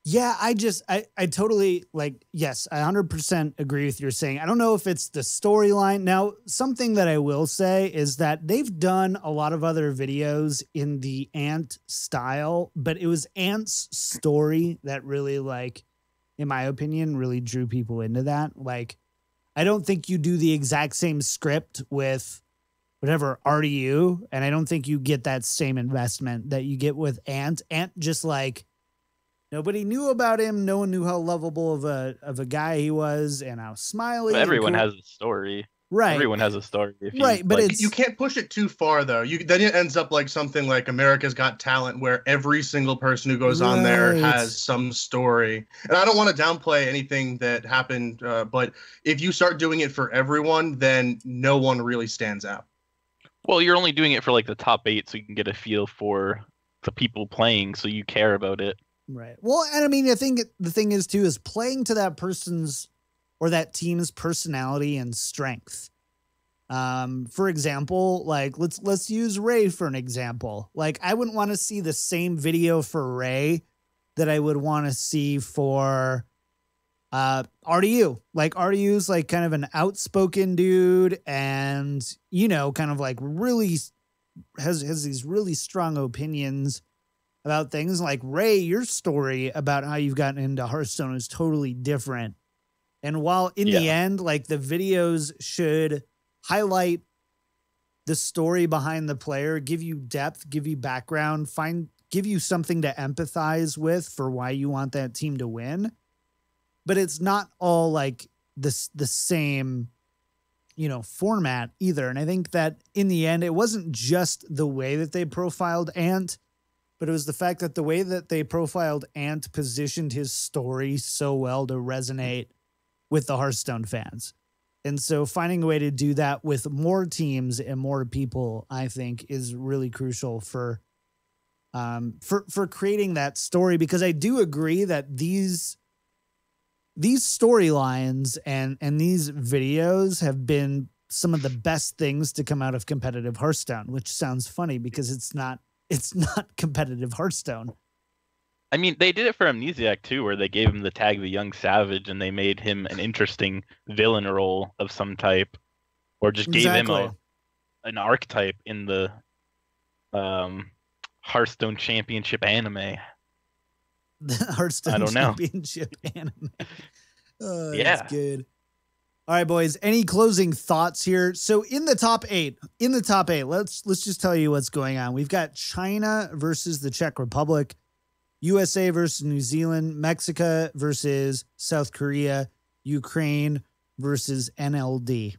Yeah, I totally, like, yes, I 100% agree with you saying. I don't know if it's the storyline. Now, something that I will say is that they've done a lot of other videos in the Ant style, but it was Ant's story that really, like, in my opinion, really drew people into that. Like, I don't think you do the exact same script with whatever RDU, and I don't think you get that same investment that you get with Ant. Ant just, like, nobody knew about him. No one knew how lovable of a guy he was, and how smiley. But everyone has a story. Right. Everyone has a story. Right, but like, You can't push it too far, though. Then it ends up like something like America's Got Talent, where every single person who goes on there has some story. And I don't want to downplay anything that happened, but if you start doing it for everyone, then no one really stands out. Well, you're only doing it for like the top 8, so you can get a feel for the people playing, so you care about it. Right. Well, and I mean, I think the thing is too, is playing to that person's or that team's personality and strength. For example, like let's use Ray for an example. Like, I wouldn't want to see the same video for Ray that I would want to see for RDU. Like, RDU's like kind of an outspoken dude, and kind of like really has these really strong opinions about things. Like Ray, your story about how you've gotten into Hearthstone is totally different. And while in the end, like the videos should highlight the story behind the player, give you depth, give you background, give you something to empathize with for why you want that team to win. But it's not all like the same, format either. And I think that in the end, it wasn't just the way that they profiled Ant, but it was the fact that the way that they profiled Ant positioned his story so well to resonate with the Hearthstone fans. And so finding a way to do that with more teams and more people, I think, is really crucial for creating that story, because I do agree that these storylines and these videos have been some of the best things to come out of competitive Hearthstone, which sounds funny because it's not competitive Hearthstone. I mean, they did it for Amnesiac too, where they gave him the tag the Young Savage and they made him an interesting villain role of some type, or just gave him an archetype in the Hearthstone Championship anime. The Hearthstone Championship anime. Oh, that's good. All right, boys. Any closing thoughts here? So in the top eight, let's just tell you what's going on. We've got China versus the Czech Republic, USA versus New Zealand, Mexico versus South Korea, Ukraine versus NLD.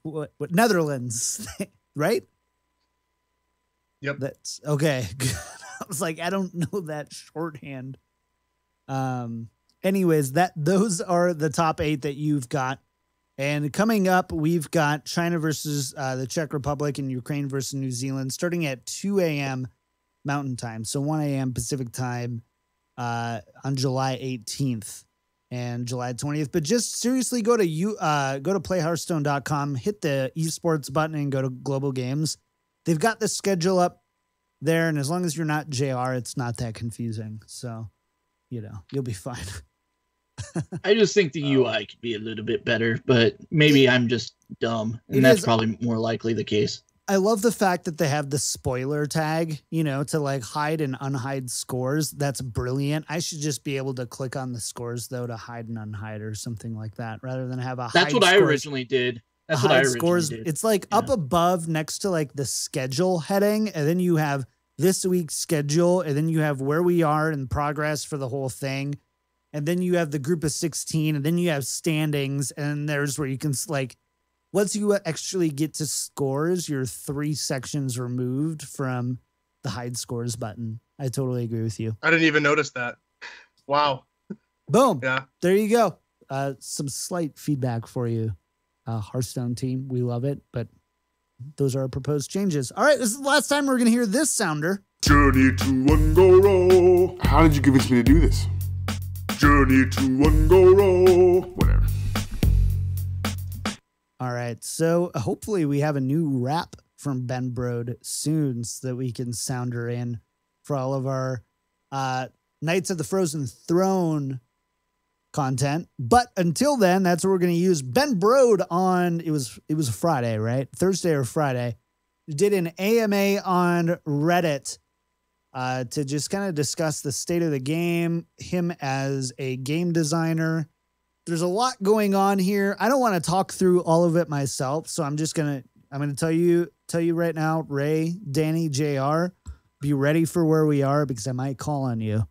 What Netherlands, right? Yep. That's okay. I was like, I don't know that shorthand. Anyways, those are the top 8 that you've got. And coming up, we've got China versus the Czech Republic and Ukraine versus New Zealand starting at 2 a.m. Mountain Time. So 1 a.m. Pacific Time on July 18th and July 20th. But just seriously, go to playhearthstone.com, hit the esports button and go to Global Games. They've got the schedule up there. And as long as you're not JR, it's not that confusing. So, you'll be fine. I just think the UI could be a little bit better, but maybe I'm just dumb, and that's probably more likely the case. I love the fact that they have the spoiler tag, to like hide and unhide scores. That's brilliant. I should just be able to click on the scores though to hide and unhide or something like that, rather than have That's what I originally did. That's what I originally did. It's like up above next to like the schedule heading, and then you have this week's schedule, and then you have where we are in progress for the whole thing. And then you have the group of 16, and then you have standings, and there's where you can like, once you actually get to scores, you're 3 sections removed from the hide scores button. I totally agree with you. I didn't even notice that. Wow. Boom. Yeah. There you go. Some slight feedback for you, Hearthstone team. We love it, but those are our proposed changes. All right, this is the last time we're going to hear this sounder. Journey to Ungoro. How did you convince me to do this? Journey to Ungoro. Whatever. All right, so hopefully we have a new rap from Ben Brode soon so that we can sounder in for all of our Knights of the Frozen Throne content. But until then, that's what we're going to use. Ben Brode on, it was a Friday, right? Thursday or Friday. Did an AMA on Reddit to just kind of discuss the state of the game, him as a game designer. There's a lot going on here. I don't want to talk through all of it myself, so I'm going to tell you right now, Ray, Danny, JR, be ready for where we are because I might call on you.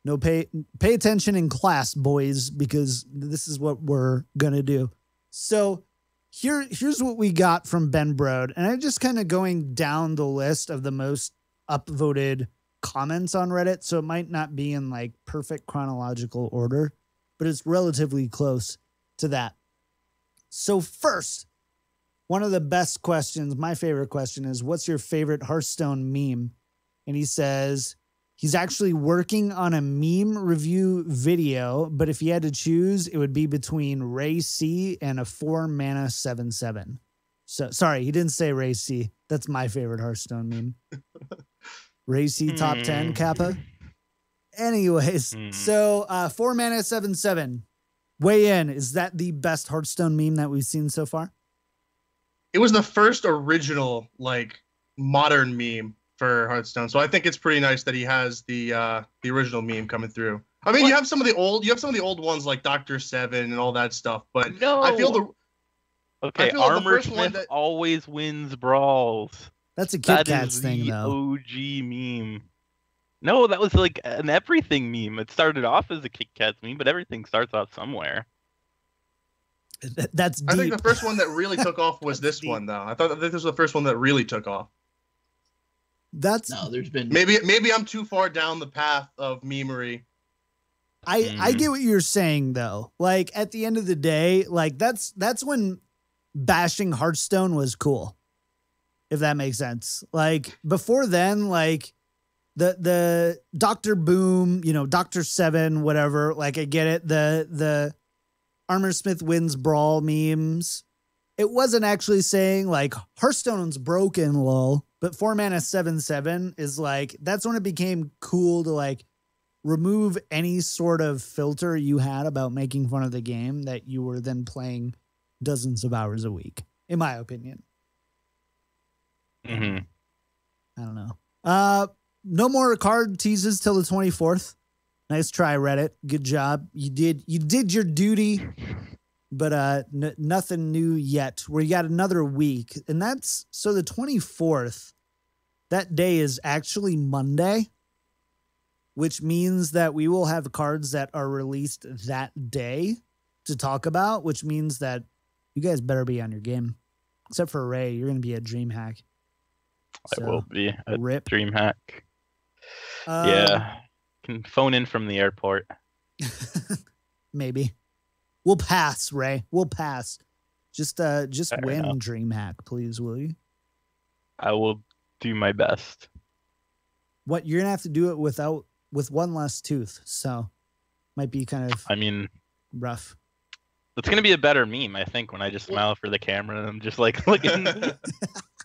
No, pay attention in class, boys, because this is what we're going to do. So here's what we got from Ben Brode, and I'm just kind of going down the list of the most upvoted comments on Reddit, so it might not be in like perfect chronological order, but it's relatively close to that. So first, one of the best questions, my favorite question is, what's your favorite Hearthstone meme? And he says he's actually working on a meme review video, but if he had to choose, it would be between RayC and a 4-mana 7/7. So sorry, he didn't say RayC. That's my favorite Hearthstone meme. RayC top 10 Kappa. Anyways, so 4-mana 7/7. Weigh in. Is that the best Hearthstone meme that we've seen so far? It was the first original like modern meme for Hearthstone. So I think it's pretty nice that he has the original meme coming through. I mean, you have some of the old ones like Dr. Seven and all that stuff, but No. I feel Armor Smith always wins brawls. That's a Kit That Kats is thing, the though. OG meme. No, that was like an everything meme. It started off as a Kit Kats meme, but everything starts off somewhere. That's deep. I think the first one that really took off was this deep. one, though. I thought that this was the first one that really took off. That's No, there's been Maybe I'm too far down the path of memery. I get what you're saying though. Like at the end of the day, like that's when bashing Hearthstone was cool. If that makes sense. Like before then, like the Dr. Boom, you know, Dr. Seven, whatever, like I get it. The Armor Smith wins brawl memes. It wasn't actually saying like Hearthstone's broken, lol. But 4-mana 7/7 is like, that's when it became cool to like remove any sort of filter you had about making fun of the game that you were then playing dozens of hours a week, in my opinion. Mm-hmm. I don't know. No more card teases till the 24th. Nice try, Reddit. Good job. You did your duty, but nothing new yet. We got another week, and that's so the 24th. That day is actually Monday, which means that we will have cards that are released that day to talk about, which means that you guys better be on your game. Except for Ray, you're going to be at DreamHack. I will be at rip. DreamHack. Yeah. Can phone in from the airport. Maybe. We'll pass, Ray. We'll pass. Just Fair win enough. DreamHack, please, will you? I will do my best. What you're gonna have to do it with one less tooth, so might be kind of I mean, rough. it's gonna be a better meme, I think, when I just smile for the camera and I'm just like looking.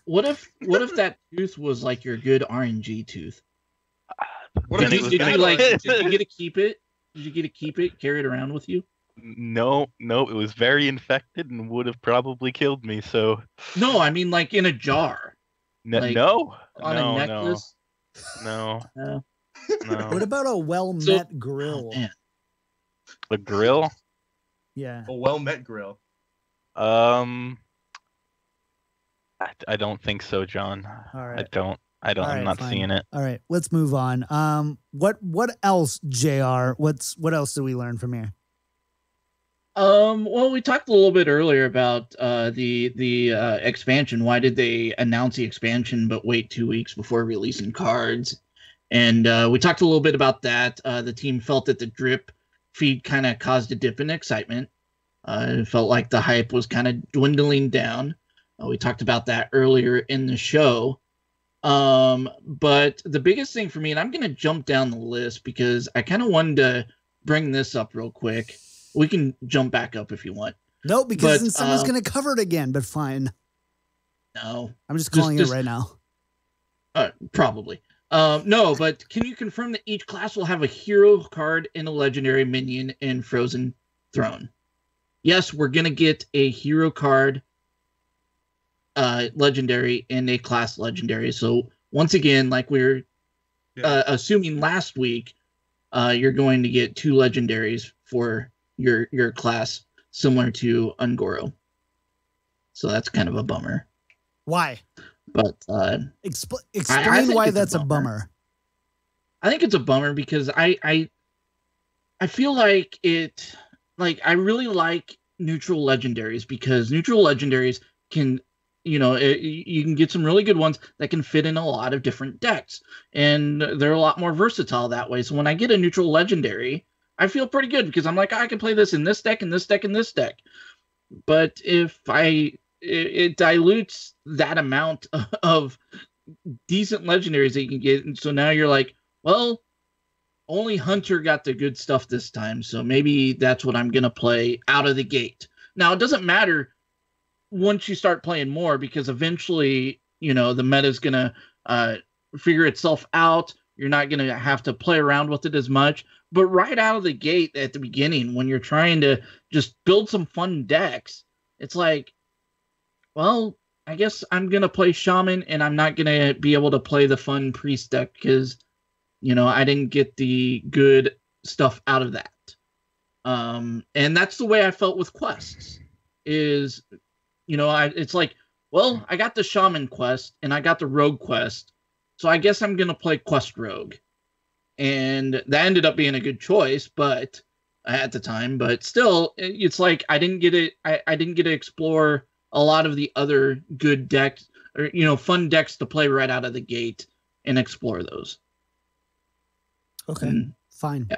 What if that tooth was like your good RNG tooth? What Then if it was Did gonna- you like? Did you get to keep it? Did you get to keep it? Carry it around with you? No, it was very infected and would have probably killed me. So No, I mean like in a jar Like, no, on no, a necklace. no. No. What about a well-met grill? Oh, man. The grill. Yeah. A well-met grill. I don't think so, John. All right. I don't. All right, I'm not fine. seeing it. All right, let's move on. What else, JR? What else did we learn from here? Well, we talked a little bit earlier about the expansion. Why did they announce the expansion but wait 2 weeks before releasing cards? And we talked a little bit about that. The team felt that the drip feed kind of caused a dip in excitement. It felt like the hype was kind of dwindling down. We talked about that earlier in the show. But the biggest thing for me, and I'm going to jump down the list because I kind of wanted to bring this up real quick. We can jump back up if you want. No, because But, then someone's going to cover it again, but fine. No, I'm just calling it right now. probably. No, but can you confirm that each class will have a hero card and a legendary minion in Frozen Throne? Yes, we're going to get a hero card legendary and a class legendary. So once again, like we were assuming last week, you're going to get 2 legendaries for your class, similar to Ungoro. So that's kind of a bummer. Why? But explain think why it's a that's a bummer. I think it's a bummer because I feel like I really like neutral legendaries because neutral legendaries can, you can get some really good ones that can fit in a lot of different decks, and they're a lot more versatile that way. So when I get a neutral legendary, I feel pretty good because I'm like, I can play this in this deck, and this deck, and this deck. But if it dilutes that amount of decent legendaries that you can get, and so now you're like, well, only Hunter got the good stuff this time, so maybe that's what I'm gonna play out of the gate. Now it doesn't matter once you start playing more, because eventually, the meta's gonna figure itself out. You're not gonna have to play around with it as much. But right out of the gate at the beginning, when you're trying to just build some fun decks, it's like, well, I guess I'm gonna play Shaman, and I'm not gonna be able to play the fun Priest deck because, I didn't get the good stuff out of that. And that's the way I felt with quests. It's like, well, I got the Shaman quest and I got the Rogue quest, so I guess I'm gonna play Quest Rogue, and that ended up being a good choice, but at the time, but still, it's like I didn't get it. I didn't get to explore a lot of the other good decks, or fun decks to play right out of the gate and explore those. Okay, fine. Yeah,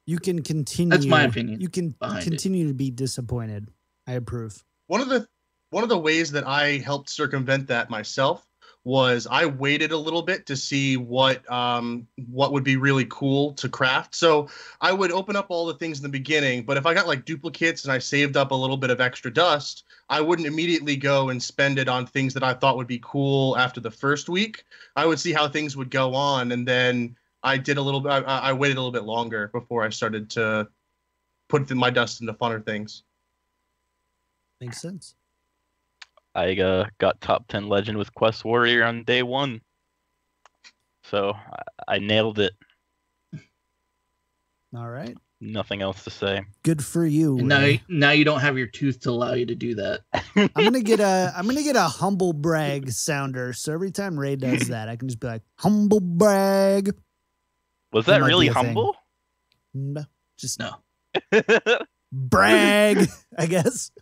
you can continue. That's my opinion. You can continue to be disappointed. I approve. One of the ways that I helped circumvent that myself was I waited a little bit to see what would be really cool to craft. So I would open up all the things in the beginning, but if I got like duplicates and I saved up a little bit of extra dust, I wouldn't immediately go and spend it on things that I thought would be cool after the first week. I would see how things would go on, and then I waited a little bit longer before I started to put my dust into funner things. Makes sense. I got top 10 legend with Quest Warrior on day 1. So I nailed it. All right. Nothing else to say. Good for you. And now you don't have your tooth to allow you to do that. I'm gonna get a humble brag sounder. So every time Ray does that, I can just be like, humble brag. Was that really humble? No, just no. Brag, I guess.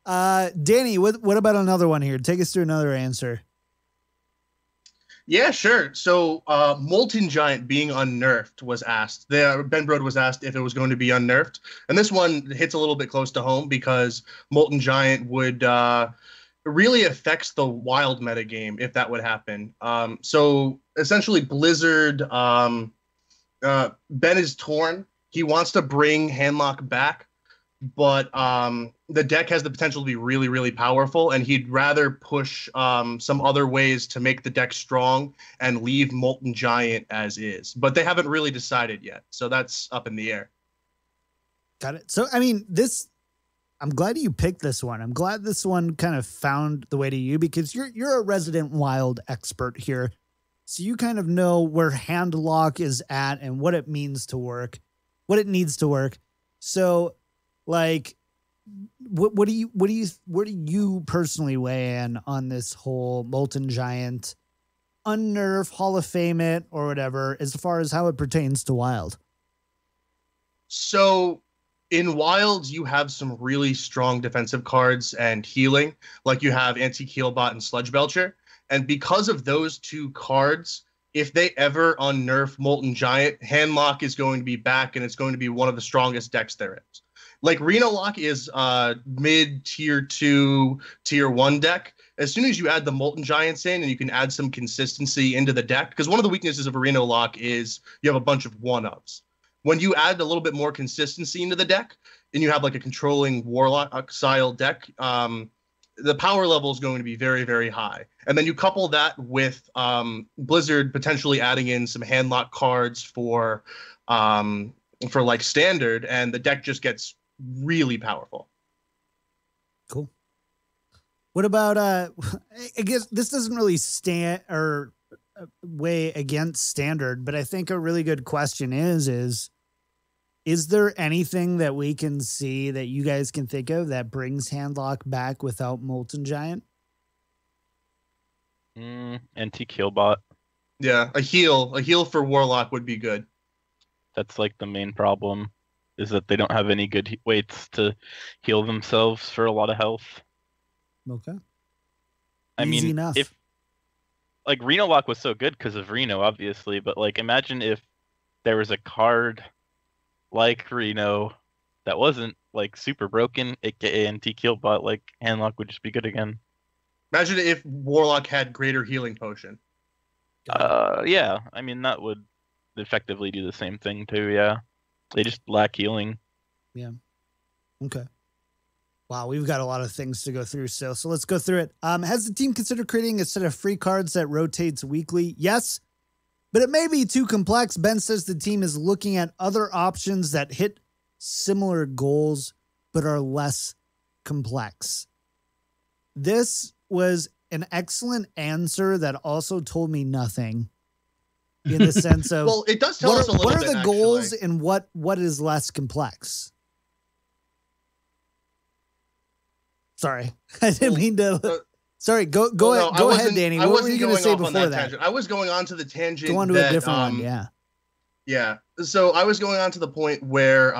Danny, what about another one here? Take us through another answer. Yeah, sure. So Molten Giant being unnerfed was asked. Ben Brode was asked if it was going to be unnerfed. And this one hits a little bit close to home because Molten Giant would really affects the wild meta game if that would happen. So essentially Blizzard, Ben is torn. He wants to bring Handlock back, but the deck has the potential to be really, really powerful, and he'd rather push some other ways to make the deck strong and leave Molten Giant as is. But they haven't really decided yet, so that's up in the air. Got it. So, I mean, I'm glad you picked this one. I'm glad this one kind of found the way to you because you're a resident wild expert here. So you kind of know where Handlock is at and what it means to work, what it needs to work. So, like, where do you personally weigh in on this whole Molten Giant unnerf, Hall of Fame it, or whatever, as far as how it pertains to Wild? So in Wild, you have some really strong defensive cards and healing, like you have Anti-Keelbot and Sludge Belcher. And because of those two cards, if they ever unnerf Molten Giant, Handlock is going to be back, and it's going to be one of the strongest decks there is. Like, Reno Lock is mid tier 2, tier 1 deck. As soon as you add the Molten Giants in and you can add some consistency into the deck, because one of the weaknesses of a Reno Lock is you have a bunch of 1-ups. When you add a little bit more consistency into the deck, and you have like a controlling Warlock style deck, the power level is going to be very, very high. And then you couple that with Blizzard potentially adding in some Handlock cards for like standard, and the deck just gets really powerful. Cool. What about I guess this doesn't really stand or weigh against standard, but I think a really good question is there anything that we can see that you guys can think of that brings Handlock back without Molten Giant? Anti-Keelbot. Yeah, a heal for Warlock would be good. That's like the main problem, is that they don't have any good ways to heal themselves for a lot of health. Okay. I Easy mean, enough. if like Reno Lock was so good because of Reno, obviously, but like imagine if there was a card like Reno that wasn't like super broken, aka Anti-Keelbot, like Handlock would just be good again. Imagine if Warlock had greater healing potion. Yeah, I mean that would effectively do the same thing too. Yeah, they just lack healing. Yeah. Okay. Wow, we've got a lot of things to go through. So let's go through it. Has the team considered creating a set of free cards that rotates weekly? Yes, but it may be too complex. Ben says the team is looking at other options that hit similar goals but are less complex. This was an excellent answer that also told me nothing in the sense of, well, it does tell us a little bit. What are the goals and what is less complex? Sorry, I didn't mean to. Sorry, go ahead, Danny. What were you going to say before that? Tangent. I was going on to the tangent. Go on to a different one, yeah. Yeah. So I was going on to the point where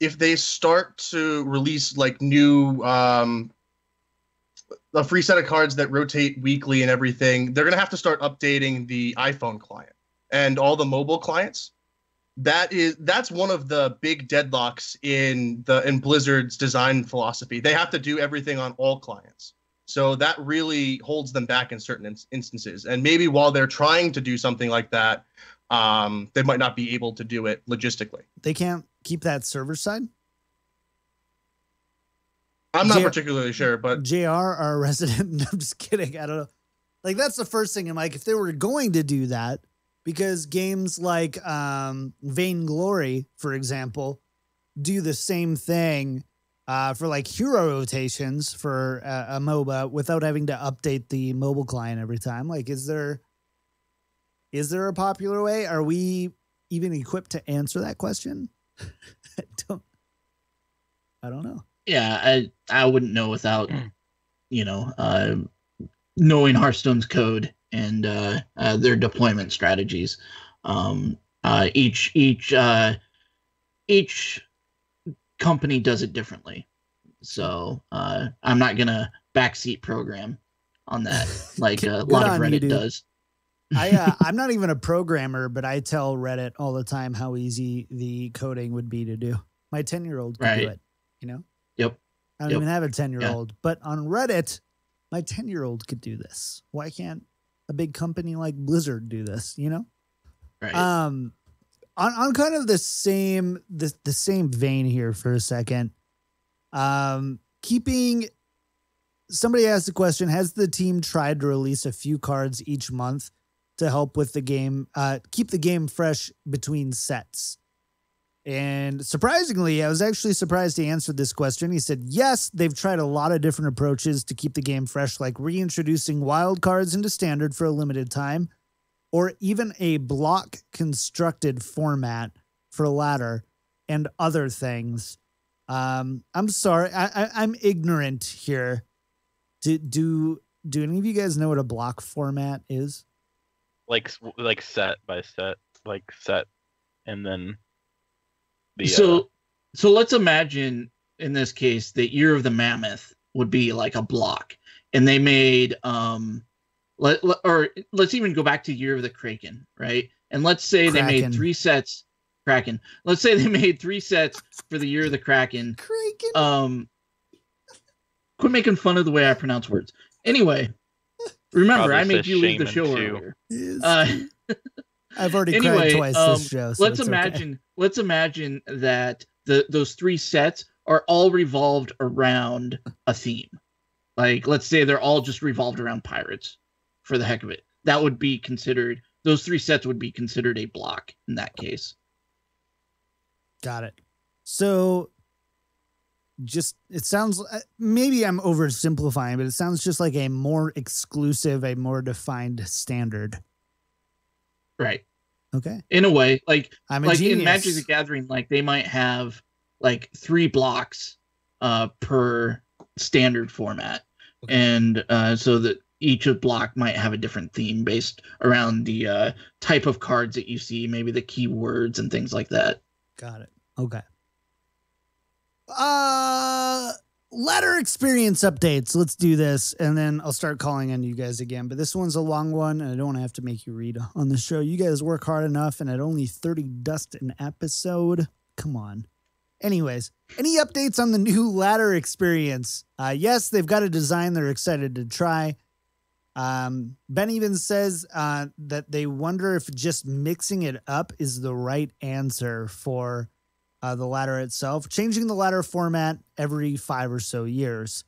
if they start to release like new a free set of cards that rotate weekly and everything, they're going to have to start updating the iPhone client and all the mobile clients. That's one of the big deadlocks in Blizzard's design philosophy. They have to do everything on all clients. So that really holds them back in certain instances. And maybe while they're trying to do something like that, they might not be able to do it logistically. They can't keep that server side? I'm not particularly sure, but JR, our resident, I'm just kidding. I don't know. Like, that's the first thing. I'm like, if they were going to do that, because games like Vainglory, for example, do the same thing for like hero rotations for a MOBA without having to update the mobile client every time. Like, is there a popular way? Are we even equipped to answer that question? I don't know. Yeah, I wouldn't know without, knowing Hearthstone's code and their deployment strategies. Each company does it differently, so I'm not gonna backseat program on that like a lot of Reddit does. I'm not even a programmer, but I tell Reddit all the time how easy the coding would be to do. My 10-year-old could do it, Yep. I don't even have a 10-year-old, but on Reddit, my 10-year-old could do this. Why can't a big company like Blizzard do this? Right. On kind of the same vein here for a second. Somebody asked the question: has the team tried to release a few cards each month to help with the game, keep the game fresh between sets? And surprisingly, I was actually surprised he answered this question. He said, yes, they've tried a lot of different approaches to keep the game fresh, like reintroducing wild cards into standard for a limited time, or even a block constructed format for ladder and other things. I'm sorry, I'm ignorant here. Do any of you guys know what a block format is? Like set by set, like set, and then. So let's imagine in this case that Year of the Mammoth would be like a block, and they made let's even go back to Year of the Kraken, right? And let's say they made 3 sets. Kraken. Let's say they made 3 sets for the Year of the Kraken. Kraken. Quit making fun of the way I pronounce words. Anyway, remember I made you leave the show earlier. I've already cried twice this show. So let's imagine that those 3 sets are all revolved around a theme. Like, let's say they're all just revolved around pirates for the heck of it. That would be considered, those 3 sets would be considered a block in that case. Got it. So it sounds, maybe I'm oversimplifying, but it sounds just like a more exclusive, a more defined standard. Right. Okay. In a way, like in Magic the Gathering, like they might have like 3 blocks per standard format, and so that each block might have a different theme based around the type of cards that you see, maybe the keywords and things like that. Got it. Okay. Ladder experience updates. Let's do this, and then I'll start calling on you guys again. But this one's a long one, and I don't want to have to make you read on the show. You guys work hard enough, and at only 30 dust an episode, come on. Anyways, any updates on the new ladder experience? Yes, they've got a design they're excited to try. Ben even says that they wonder if just mixing it up is the right answer for the ladder itself, changing the ladder format every 5 or so years.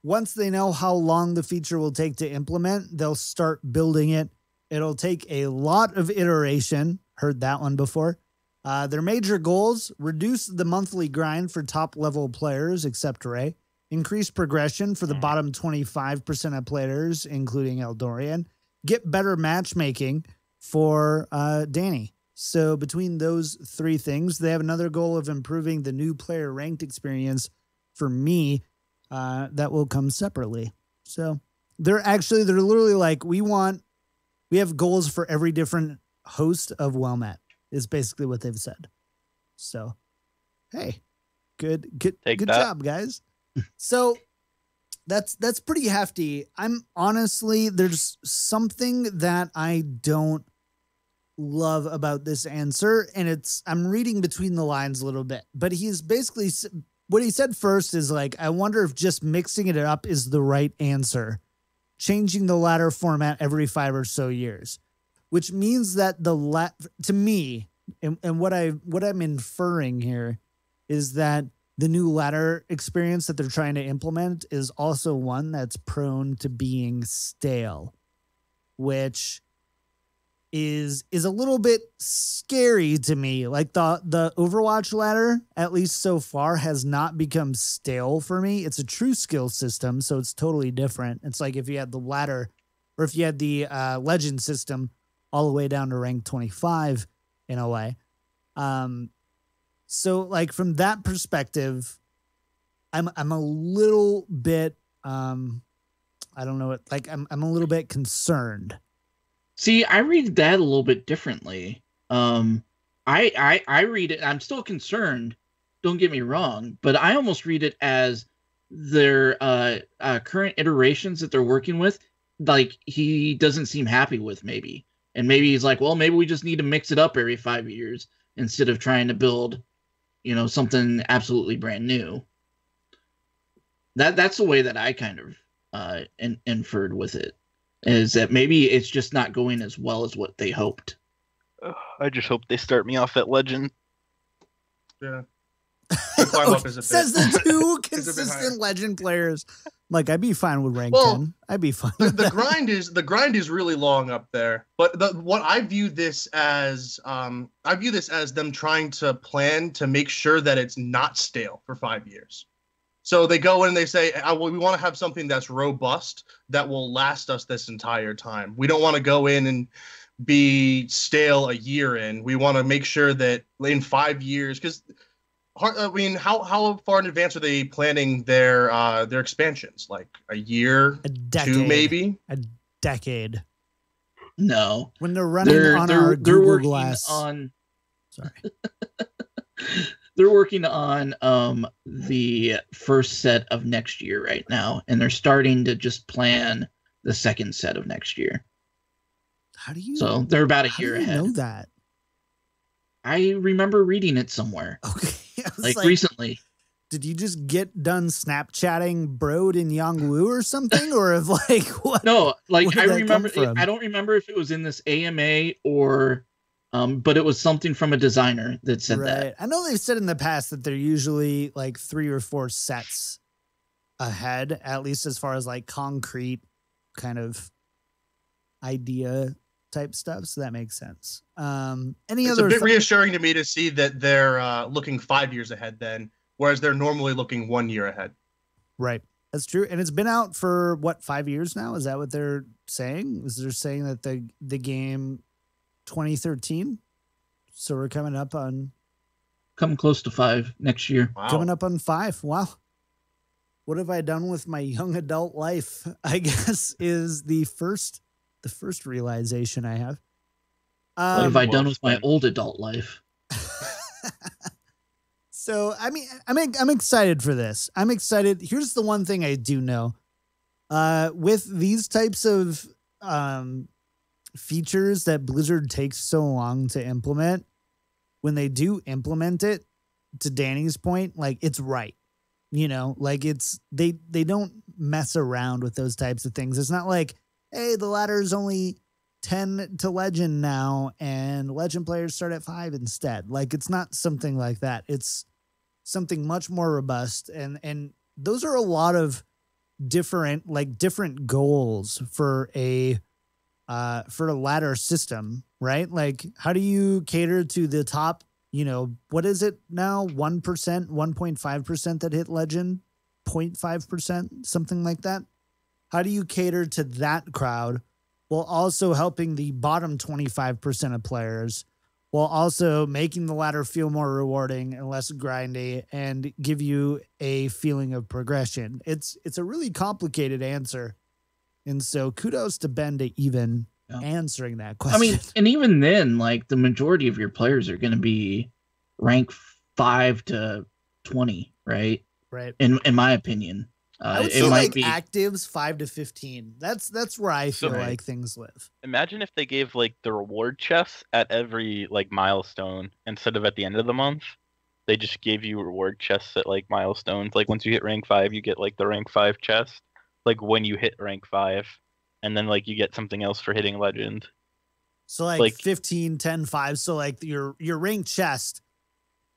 Once they know how long the feature will take to implement, they'll start building it. It'll take a lot of iteration. Heard that one before. Their major goals: reduce the monthly grind for top level players, except Ray, increase progression for the bottom 25% of players, including Eldorian, get better matchmaking for Danny. So between those three things, they have another goal of improving the new player ranked experience for me that will come separately. So they're literally like, we have goals for every different host of WellMet is basically what they've said. So, hey, good job, guys. So that's pretty hefty. I'm honestly, there's something that I don't love about this answer, and I'm reading between the lines a little bit, but he's basically, what he said first is like, I wonder if just mixing it up is the right answer. Changing the ladder format every 5 or so years, which means that to me, and what I'm inferring here is that the new ladder experience that they're trying to implement is also one that's prone to being stale, which is a little bit scary to me. Like the Overwatch ladder, at least so far, has not become stale for me. It's a true skill system, so it's totally different. It's like if you had the ladder, or if you had the legend system all the way down to rank 25 in a way. So like from that perspective, I'm a little bit I don't know, I'm a little bit concerned. See, I read that a little bit differently. I read it, I'm still concerned, don't get me wrong, but I almost read it as their current iterations that they're working with, like he doesn't seem happy with maybe. And maybe he's like, well, maybe we just need to mix it up every 5 years instead of trying to build, something absolutely brand new. That's the way that I kind of inferred with it. Is that maybe it's just not going as well as what they hoped. I just hope they start me off at Legend. Yeah. Climb up is a bit, says the two consistent Legend players. Like, I'd be fine with rank 10. I'd be fine. The grind is really long up there. But what I view this as them trying to plan to make sure that it's not stale for 5 years. So they go in and they say, we want to have something that's robust that will last us this entire time. We don't want to go in and be stale a year in. We want to make sure that in 5 years, because I mean, how far in advance are they planning their expansions? Like a year, a decade, 2 maybe? A decade. No. When they're running on our Google Glass. Sorry. They're working on the first set of next year right now, and they're starting to just plan the second set of next year. How do you? So they're about a year ahead. Know that? I remember reading it somewhere. Okay, like recently. Did you just get done Snapchatting Brode and Yangwu or something, or if like what? No, like I remember. I don't remember if it was in this AMA or. But it was something from a designer that said that. I know they've said in the past that they're usually like 3 or 4 sets ahead, at least as far as like concrete kind of idea type stuff. So that makes sense. It's a bit reassuring to me to see that they're looking 5 years ahead then, whereas they're normally looking 1 year ahead. Right. That's true. And it's been out for what, 5 years now? Is that what they're saying? Is they're saying that the game 2013, so we're coming close to 5 next year. Wow. Coming up on 5. Wow. What have I done with my young adult life? I guess is the first realization I have. What have I done with my old adult life? So I mean, I'm excited for this. I'm excited. Here's the one thing I do know. With these types of features that Blizzard takes so long to implement, when they do implement it, to Danny's point, like it's right. Like it's they don't mess around with those types of things. It's not like, hey, the ladder is only 10 to legend now and legend players start at 5 instead. Like it's not something like that. It's something much more robust, and those are a lot of different goals for a ladder system, right? Like, how do you cater to the top, what is it now? 1%, 1.5% that hit legend 0.5%, something like that. How do you cater to that crowd while also helping the bottom 25% of players, while also making the ladder feel more rewarding and less grindy and give you a feeling of progression? It's a really complicated answer. And so kudos to Ben to even answering that question. I mean, and even then, like, the majority of your players are going to be rank 5 to 20, right? Right. In my opinion. I would it say might like be actives 5 to 15. That's where I feel like things live. Imagine if they gave like the reward chests at every like milestone instead of at the end of the month. They just gave you reward chests at like milestones. Like once you hit rank 5, you get like the rank 5 chest. Like when you hit rank 5, and then like you get something else for hitting legend. So like 15, 10, 5. So like your rank chest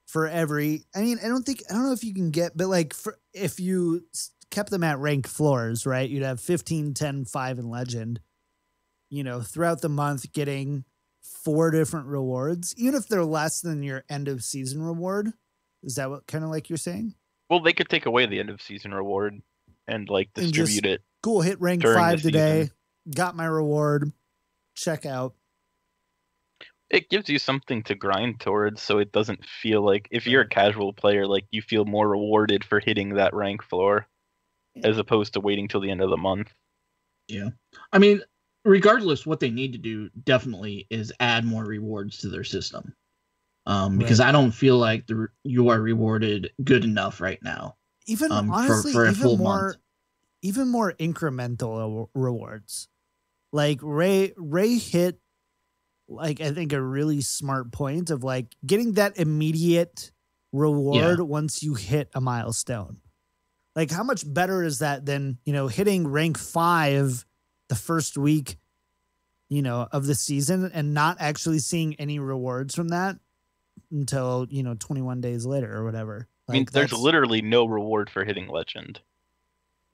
for every. I mean, I don't know if you can get, but like if you kept them at ranked floors, right? You'd have 15, 10, 5, and legend, you know, throughout the month getting 4 different rewards, even if they're less than your end of season reward. Is that what kind of like you're saying? Well, they could take away the end of season reward and like distribute it. Cool, hit rank 5 today, got my reward, check out. It gives you something to grind towards, so it doesn't feel like, if you're a casual player, like you feel more rewarded for hitting that rank floor as opposed to waiting till the end of the month. Yeah. I mean, regardless, what they need to do definitely is add more rewards to their system. Because I don't feel like you are rewarded good enough right now. Even honestly, for a even full more, month. Even more incremental rewards. Like Ray hit, like, I think a really smart point of like getting that immediate reward once you hit a milestone. Like, how much better is that than, you know, hitting rank 5 the first week, you know, of the season and not actually seeing any rewards from that until, you know, 21 days later or whatever. I mean, there's literally no reward for hitting legend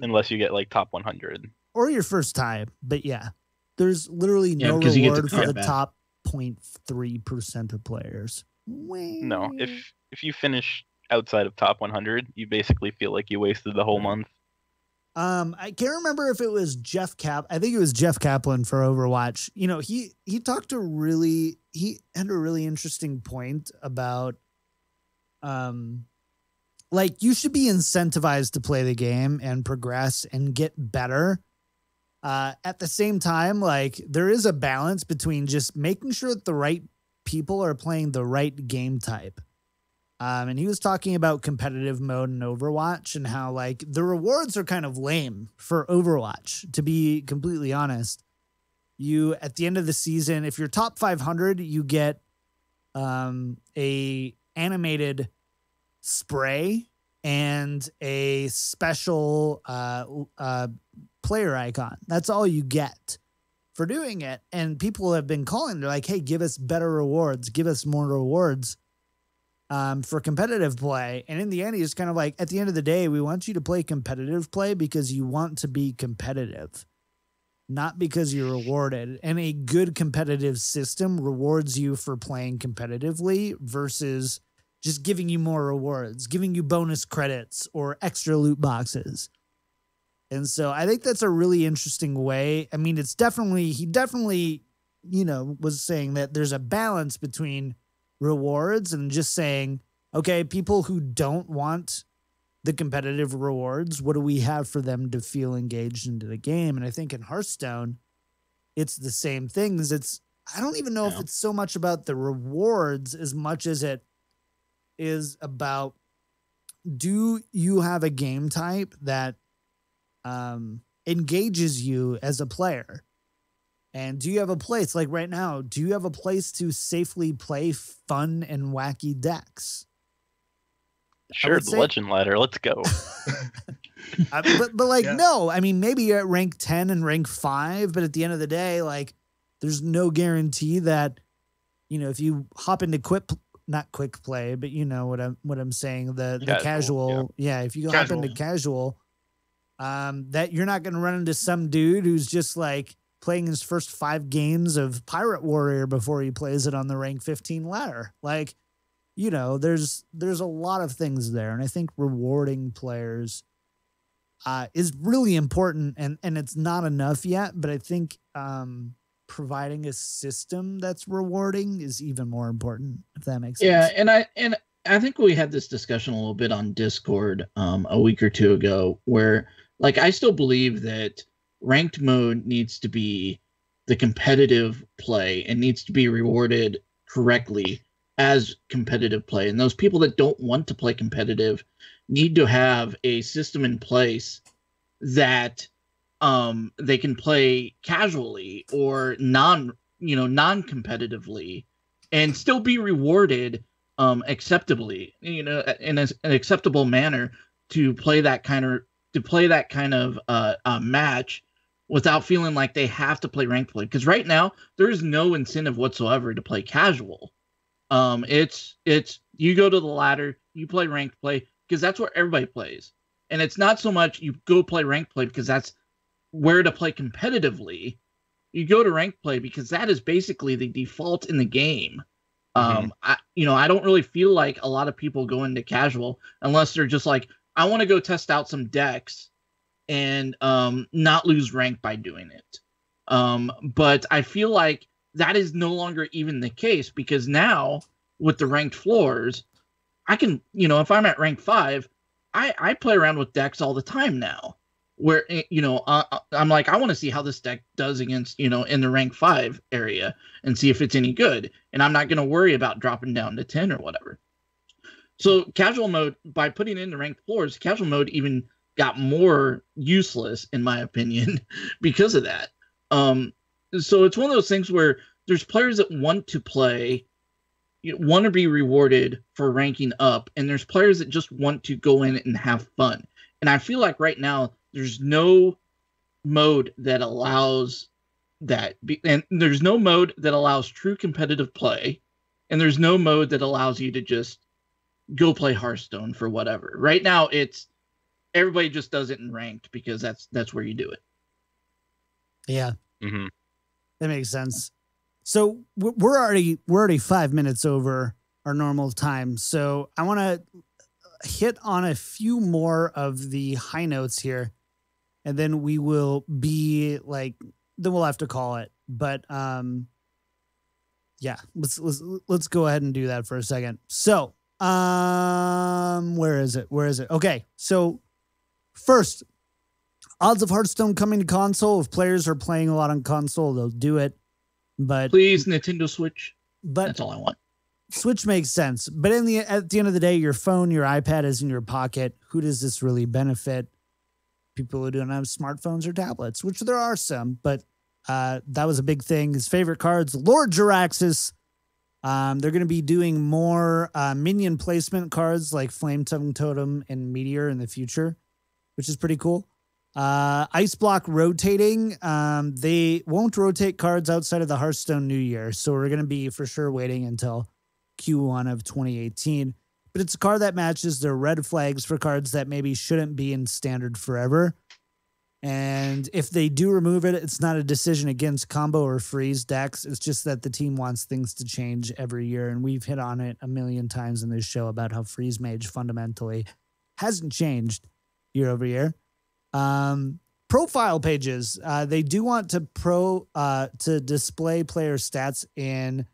unless you get like top 100 or your first time. But yeah, there's literally no reward for the top 0.3% of players. No, if you finish outside of top 100, you basically feel like you wasted the whole month. I can't remember if it was I think it was Jeff Kaplan for Overwatch. You know, he had a really interesting point about, like, you should be incentivized to play the game and progress and get better. At the same time, like, there is a balance between just making sure that the right people are playing the right game type. And he was talking about competitive mode in Overwatch and how, like, the rewards are kind of lame for Overwatch, to be completely honest. You, at the end of the season, if you're top 500, you get a animated spray and a special player icon. That's all you get for doing it. And people have been calling. They're like, hey, give us better rewards. Give us more rewards for competitive play. And in the end, he's kind of like, at the end of the day, we want you to play competitive play because you want to be competitive, not because you're rewarded. And a good competitive system rewards you for playing competitively versus just giving you more rewards, giving you bonus credits or extra loot boxes. And so I think that's a really interesting way. I mean, he definitely, you know, was saying that there's a balance between rewards and just saying, okay, people who don't want the competitive rewards, what do we have for them to feel engaged into the game? And I think in Hearthstone, it's the same things. I don't even know if it's so much about the rewards as much as it is about, do you have a game type that engages you as a player? And do you have a place, like right now, do you have a place to safely play fun and wacky decks? Sure, the Legend Ladder, let's go. but like, no, I mean, maybe you're at rank 10 and rank 5, but at the end of the day, like, there's no guarantee that, you know, if you hop into not quick play, but you know what I'm saying, the casual, if you hop into casual, that you're not going to run into some dude who's just like playing his first 5 games of Pirate Warrior before he plays it on the rank 15 ladder. Like, you know, there's a lot of things there. And I think rewarding players is really important, and it's not enough yet. But I think providing a system that's rewarding is even more important, if that makes sense. Yeah, and I think we had this discussion a little bit on Discord a week or two ago, where like I still believe that ranked mode needs to be the competitive play and needs to be rewarded correctly as competitive play. And those people that don't want to play competitive need to have a system in place that they can play casually or non-competitively and still be rewarded acceptably, in an acceptable manner to play that kind of match without feeling like they have to play ranked play. Because right now there is no incentive whatsoever to play casual. It's you go to the ladder, you play ranked play because that's where everybody plays, and it's not so much you go play ranked play because that's where to play competitively. You go to ranked play because that is basically the default in the game. I don't really feel like a lot of people go into casual unless they're just like, I want to go test out some decks and not lose rank by doing it. But I feel like that is no longer even the case, because now with the ranked floors, I can, if I'm at rank 5, I play around with decks all the time now, where, I'm like, I want to see how this deck does against, in the rank 5 area and see if it's any good. And I'm not going to worry about dropping down to 10 or whatever. So casual mode, by putting in the ranked floors, casual mode even got more useless, in my opinion, because of that. So it's one of those things where there's players that want to play, want to be rewarded for ranking up, and there's players that just want to go in and have fun. And I feel like right now there's no mode that allows that, and there's no mode that allows true competitive play, and there's no mode that allows you to just go play Hearthstone for whatever. Right now it's everybody just does it in ranked because that's where you do it. Yeah. Mm-hmm. That makes sense. So we're already 5 minutes over our normal time. So I want to hit on a few more of the high notes here, and then we will be like, then we'll have to call it. But yeah, let's go ahead and do that for a second. So where is it? Okay. So first, odds of Hearthstone coming to console. If players are playing a lot on console, they'll do it. But please, Nintendo Switch. But that's all I want. Switch makes sense. But at the end of the day, your phone, your iPad is in your pocket. Who does this really benefit? People who don't have smartphones or tablets, which there are some, but that was a big thing. His favorite cards, Lord Jaraxxus. They're going to be doing more minion placement cards like Flame Tongue Totem and Meteor in the future, which is pretty cool. Ice Block rotating. They won't rotate cards outside of the Hearthstone New Year, so we're going to be for sure waiting until Q1 of 2018. But it's a card that matches their red flags for cards that maybe shouldn't be in standard forever. And if they do remove it, it's not a decision against combo or freeze decks. It's just that the team wants things to change every year. And we've hit on it a million times in this show about how Freeze Mage fundamentally hasn't changed year over year. Profile pages. They do want to display player stats in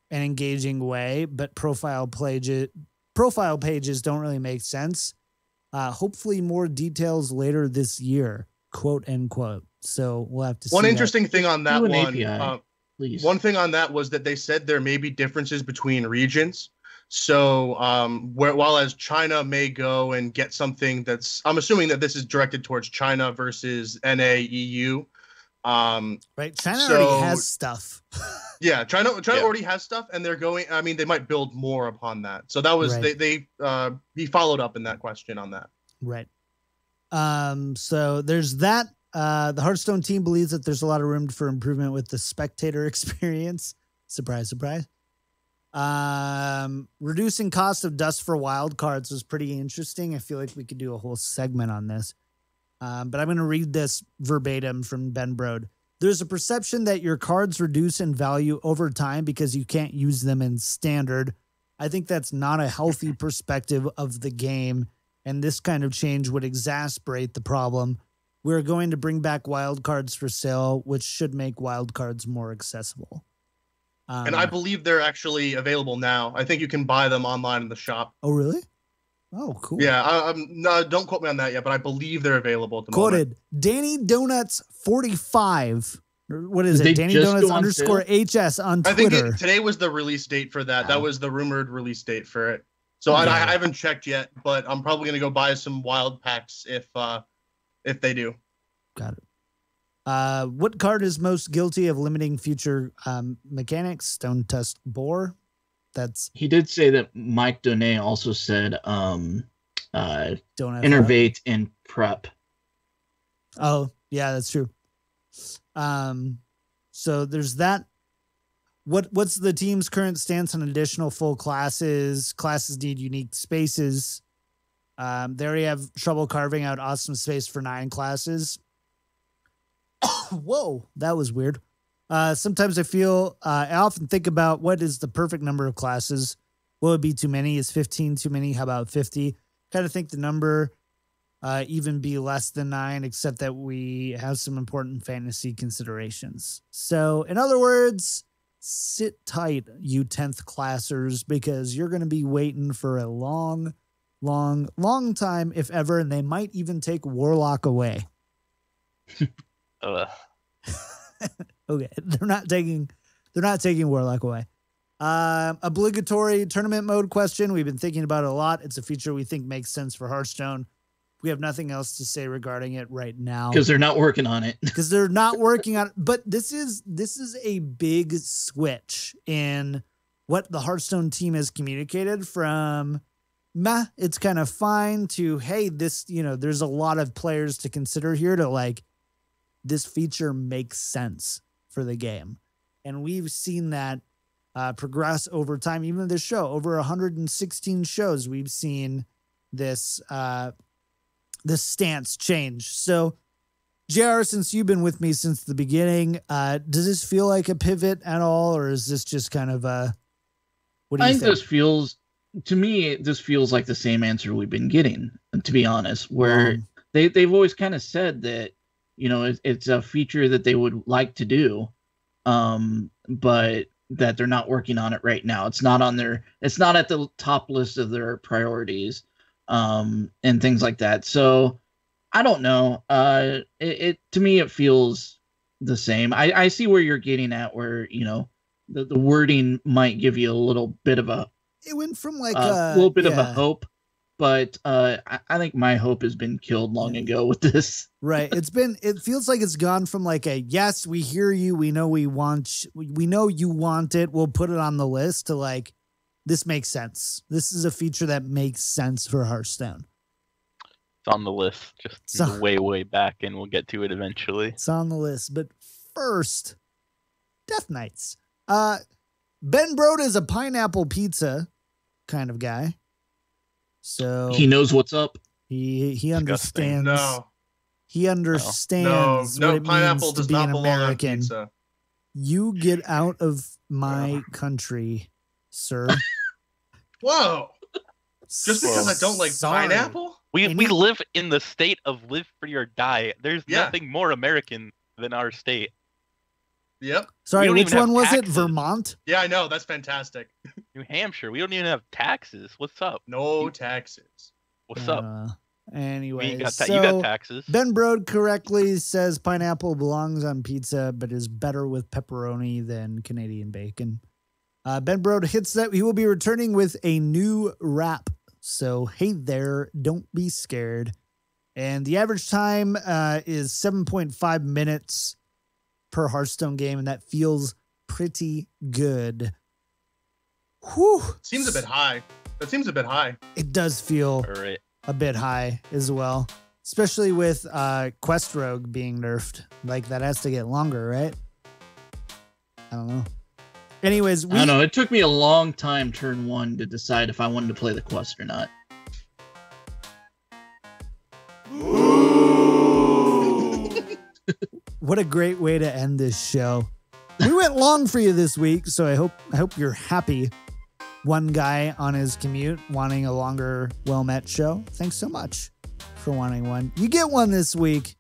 an engaging way, but profile pages don't really make sense. Hopefully more details later this year, quote unquote. So we'll have to see. One interesting thing on that one, API, please. One thing on that was that they said there may be differences between regions. So while as China may go and get something that's, I'm assuming that this is directed towards China versus NA, EU. Right. China already has stuff. Yeah. China already has stuff, and they're going, I mean, they might build more upon that. So that was, right. He followed up in that question on that. Right. So there's that. The Hearthstone team believes that there's a lot of room for improvement with the spectator experience. Surprise, surprise. Reducing cost of dust for wild cards was pretty interesting. I feel like we could do a whole segment on this. But I'm going to read this verbatim from Ben Brode. There's a perception that your cards reduce in value over time because you can't use them in standard. I think that's not a healthy perspective of the game, and this kind of change would exacerbate the problem. We're going to bring back wildcards for sale, which should make wildcards more accessible. And I believe they're actually available now. I think you can buy them online in the shop. Oh, really? Oh, cool. Yeah, I'm no, don't quote me on that yet, but I believe they're available at the moment. Quoted, DannyDonuts 45. What is Did it? they just go on DannyDonuts_HS on I think Twitter. today was the release date for that. That was the rumored release date for it. So Yeah. I haven't checked yet, but I'm probably gonna go buy some wild packs if they do. Got it. What card is most guilty of limiting future mechanics? Stone Tusk Boar. That's He did say that Mike Donay also said don't have innervate and prep. Oh, yeah, that's true. So there's that. What's the team's current stance on additional full classes? Classes need unique spaces. They already have trouble carving out awesome space for 9 classes. Whoa, that was weird. Sometimes I often think about what is the perfect number of classes. Will it be too many? Is 15 too many? How about 50? Kind of think the number even be less than 9, except that we have some important fantasy considerations. So, in other words, sit tight, you 10th classers, because you're going to be waiting for a long time, if ever, and they might even take Warlock away. Okay, they're not taking Warlock away. Obligatory tournament mode question. We've been thinking about it a lot. It's a feature we think makes sense for Hearthstone. We have nothing else to say regarding it right now Because they're not working on it. because they're not working on it. But this is a big switch in what the Hearthstone team has communicated from meh, it's kind of fine, to hey, this, there's a lot of players to consider here, to like, this feature makes sense for the game. And we've seen that progress over time. Even this show, over 116 shows, we've seen this this stance change. So, JR, since you've been with me since the beginning, does this feel like a pivot at all, or is this just kind of a? What do you think? this feels like the same answer we've been getting, to be honest, where they've always kind of said that, it's a feature that they would like to do, but that they're not working on it right now. It's not at the top list of their priorities, and things like that. So I don't know. To me, it feels the same. I see where you're getting at, where, the wording might give you a little bit of a, it went from like a little bit of a hope, but I think my hope has been killed long ago with this. Right. It feels like it's gone from like a, yes, we hear you, we know we know you want it, we'll put it on the list, to like, this makes sense. This is a feature that makes sense for Hearthstone. It's on the list, just way back, and we'll get to it eventually. It's on the list. But first, Death Knights. Ben Brode is a pineapple pizza kind of guy. So He knows what's up. he understands. No. He understands No, what it pineapple means to does be not an belong on American. pizza. You get out of my country, sir. Whoa. Just because I don't like Sorry. pineapple? We live in the state of live free or die. There's Yeah. nothing more American than our state. Yep. Sorry, don't which even have one was it? taxes. Vermont? Yeah, I know. That's fantastic. New Hampshire, we don't even have taxes. What's up? No taxes. What's up? Anyway, You got so taxes. Ben Brode correctly says pineapple belongs on pizza, but is better with pepperoni than Canadian bacon. Ben Brode hits that he will be returning with a new wrap. So, hey there, don't be scared. And the average time is 7.5 minutes per Hearthstone game, and that feels pretty good. Whew. Seems a bit high. That seems a bit high. It does feel All right. a bit high as well, especially with Quest Rogue being nerfed. Like, that has to get longer, right? I don't know. Anyways, I don't know. It took me a long time, turn 1, to decide if I wanted to play the quest or not. What a great way to end this show. We went long for you this week, so I hope you're happy. one guy on his commute wanting a longer Well Met show. Thanks so much for wanting one. You get one this week.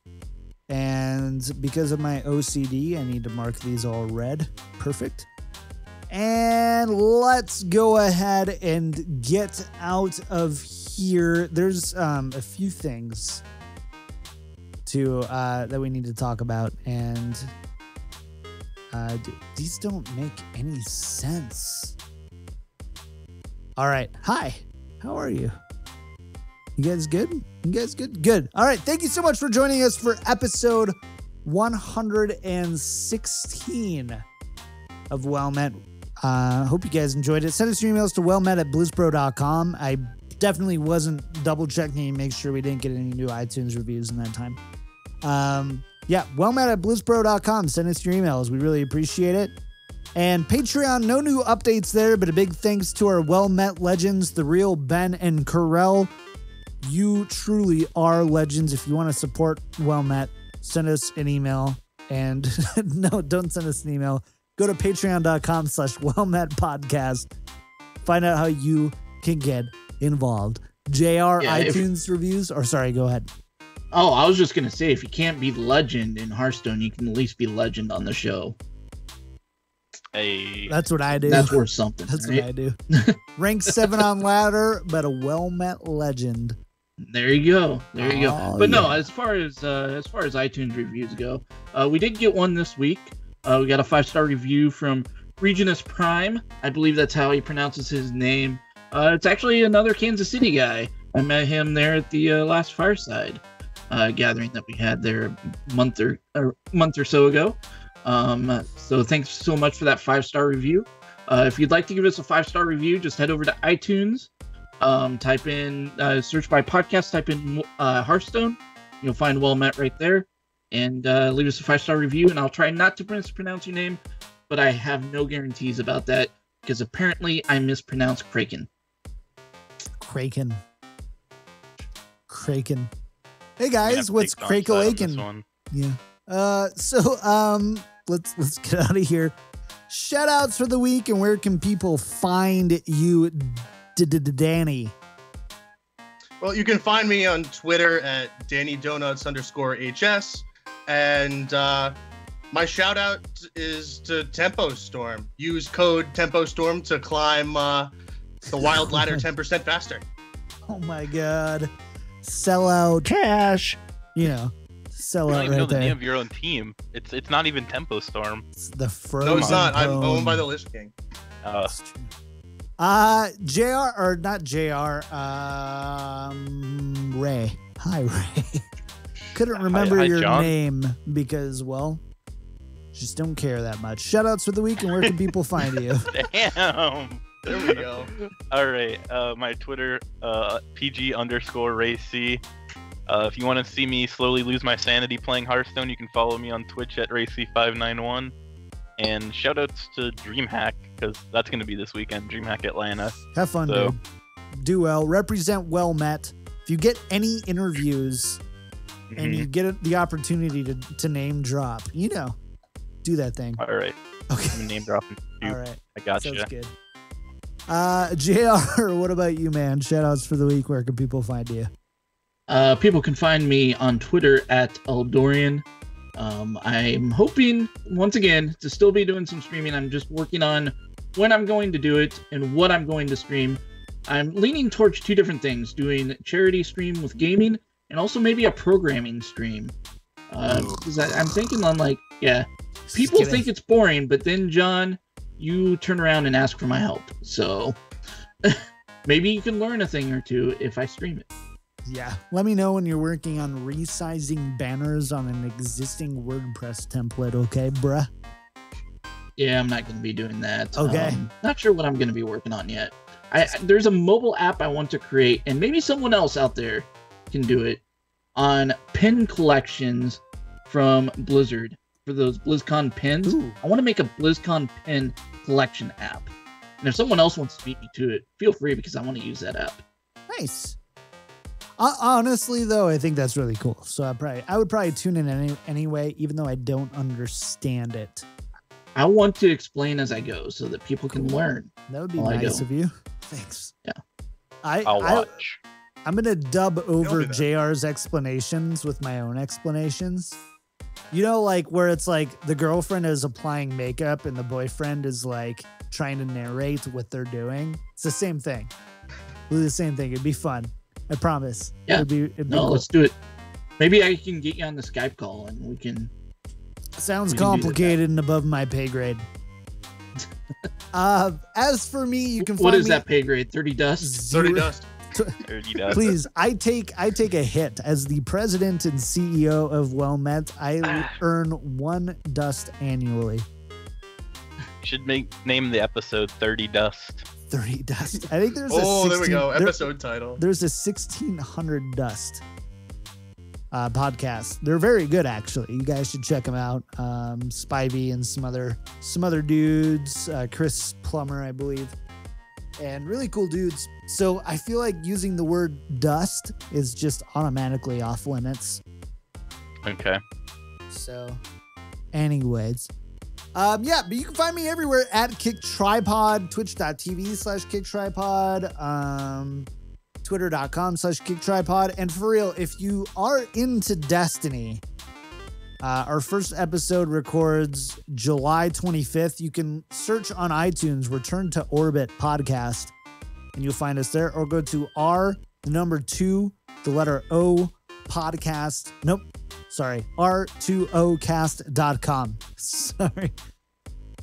And because of my OCD, I need to mark these all red. Perfect. And let's go ahead and get out of here. There's a few things that we need to talk about, and these don't make any sense. All right. Hi. How are you? You guys good? You guys good? Good. All right. Thank you so much for joining us for episode 116 of Well Met. Hope you guys enjoyed it. Send us your emails to wellmet@blizzpro.com. I definitely wasn't double checking to make sure we didn't get any new iTunes reviews in that time. wellmet@blizzpro.com. Send us your emails. We really appreciate it. And Patreon, no new updates there, but a big thanks to our Well Met legends, TheRealBen and Correl. You truly are legends. If you want to support Well Met, send us an email. And no, don't send us an email. Go to patreon.com/wellmetpodcast. Find out how you can get involved. JR, iTunes reviews, or sorry, go ahead. Oh, I was just going to say, if you can't be legend in Hearthstone, you can at least be legend on the show. Hey. That's what I do. That's worth something. That's right? what I do. Rank 7 on ladder, but a Well Met legend. There you go. There you go. Oh, But yeah. no, as far as iTunes reviews go, we did get one this week. We got a 5-star review from Regionus Prime. I believe that's how he pronounces his name. It's actually another Kansas City guy. I met him there at the last Fireside gathering that we had there a month or so ago. So thanks so much for that 5-star review. If you'd like to give us a 5-star review, just head over to iTunes. Type in, search by podcast, type in Hearthstone. You'll find Well Met right there. And leave us a 5-star review. And I'll try not to mispronounce your name, but I have no guarantees about that because apparently I mispronounced Kraken. Kraken. Hey guys, what's Crakelaken? Yeah. Let's get out of here. Shout outs for the week, and where can people find you, Danny? Well, you can find me on Twitter at DannyDonuts_HS. And my shout out is to Tempo Storm. Use code Tempo Storm to climb the wild ladder 10% faster. Oh my God. Sell out cash. You know, sell You don't out even right know the there. name of your own team. It's not even Tempo Storm. It's the No, it's not. I'm Frozen owned by the Throne. Lich King. That's true. JR, or not JR, Ray. Hi, Ray. Couldn't remember hi, your John. name because, well, just don't care that much. Shoutouts for the week, and where can people find you? Damn. There we go. All right. My Twitter, PG_RayC. If you want to see me slowly lose my sanity playing Hearthstone, you can follow me on Twitch at RayC591. And shoutouts to DreamHack, because that's going to be this weekend, DreamHack Atlanta. Have fun, So- dude. Do well. Represent Well Met. If you get any interviews and you get the opportunity to name drop, you know, do that thing. All right. Okay. I'm name dropping. All right. I got Sounds you. good. JR, what about you, man? Shoutouts for the week. Where can people find you? People can find me on Twitter at Eldorian. I'm hoping, once again, to still be doing some streaming. I'm just working on when I'm going to do it and what I'm going to stream. I'm leaning towards two different things, doing charity stream with gaming and also maybe a programming stream. Because I'm thinking on people kidding. think it's boring, but then, John, you turn around and ask for my help. So maybe you can learn a thing or two if I stream it. Yeah. Let me know when you're working on resizing banners on an existing WordPress template, okay, bruh? Yeah, I'm not going to be doing that. Okay. Not sure what I'm going to be working on yet. There's a mobile app I want to create, and maybe someone else out there can do it, on pin collections from Blizzard for those BlizzCon pins. Ooh. I want to make a BlizzCon pin collection app. And if someone else wants to beat me to it, feel free because I want to use that app. Nice. Honestly, though, I think that's really cool. So I would probably tune in anyway, even though I don't understand it. I want to explain as I go so that people can learn. That would be while I nice go. of you. Thanks. Yeah. I'll watch. I'm gonna dub over do that. JR's explanations with my own explanations. You know, like where it's like the girlfriend is applying makeup and the boyfriend is like trying to narrate what they're doing. It's the same thing. We'll do the same thing. It'd be fun. I promise. Yeah. It'd be No, cool. let's do it. Maybe I can get you on the Skype call and we can. Sounds we can do complicated and above my pay grade. As for me, you can find What is me that pay grade? 30 dust? 30 dust. Dirty Dust. Please, I take a hit as the president and CEO of Well Met. I earn 1 dust annually. Should name the episode 30 Dust. 30 dust. I think there's a Oh, there we 16 go. there- Episode title. there's a 1600 dust podcast. They're very good, actually. You guys should check them out. Spivey and some other dudes. Chris Plummer, I believe. And really cool dudes. So I feel like using the word dust is just automatically off limits. Okay. So, anyways, yeah, but you can find me everywhere at KickedTripod, twitch.tv/KickedTripod, twitter.com/KickedTripod. And for real, if you are into Destiny, our first episode records July 25th. You can search on iTunes, Return to Orbit Podcast, and you'll find us there, or go to R2, the letter O podcast. Nope. Sorry. R2ocast.com. Sorry.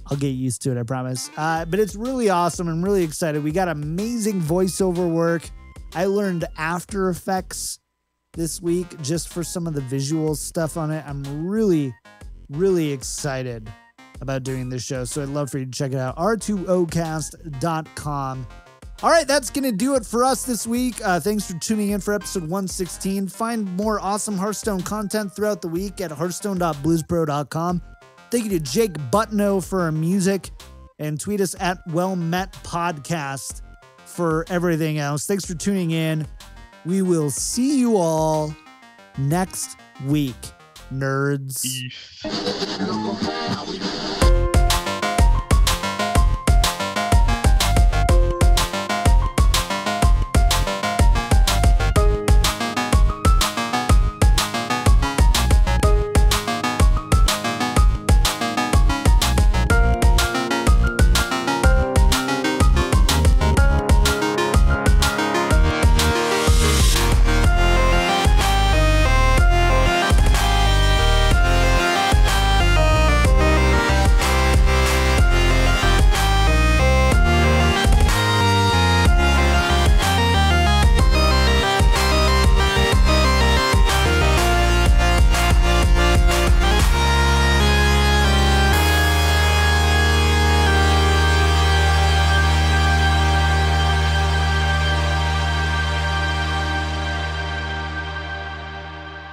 I'll get used to it, I promise. But it's really awesome. I'm really excited. We got amazing voiceover work. I learned After Effects this week just for some of the visual stuff on it. I'm really, really excited about doing this show. So I'd love for you to check it out. R2ocast.com. All right, that's going to do it for us this week. Thanks for tuning in for episode 116. Find more awesome Hearthstone content throughout the week at hearthstone.bluespro.com. Thank you to Jake Butno for our music, and tweet us at Well Met Podcast for everything else. Thanks for tuning in. We will see you all next week, nerds.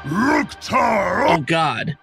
Ruktar! Oh, God.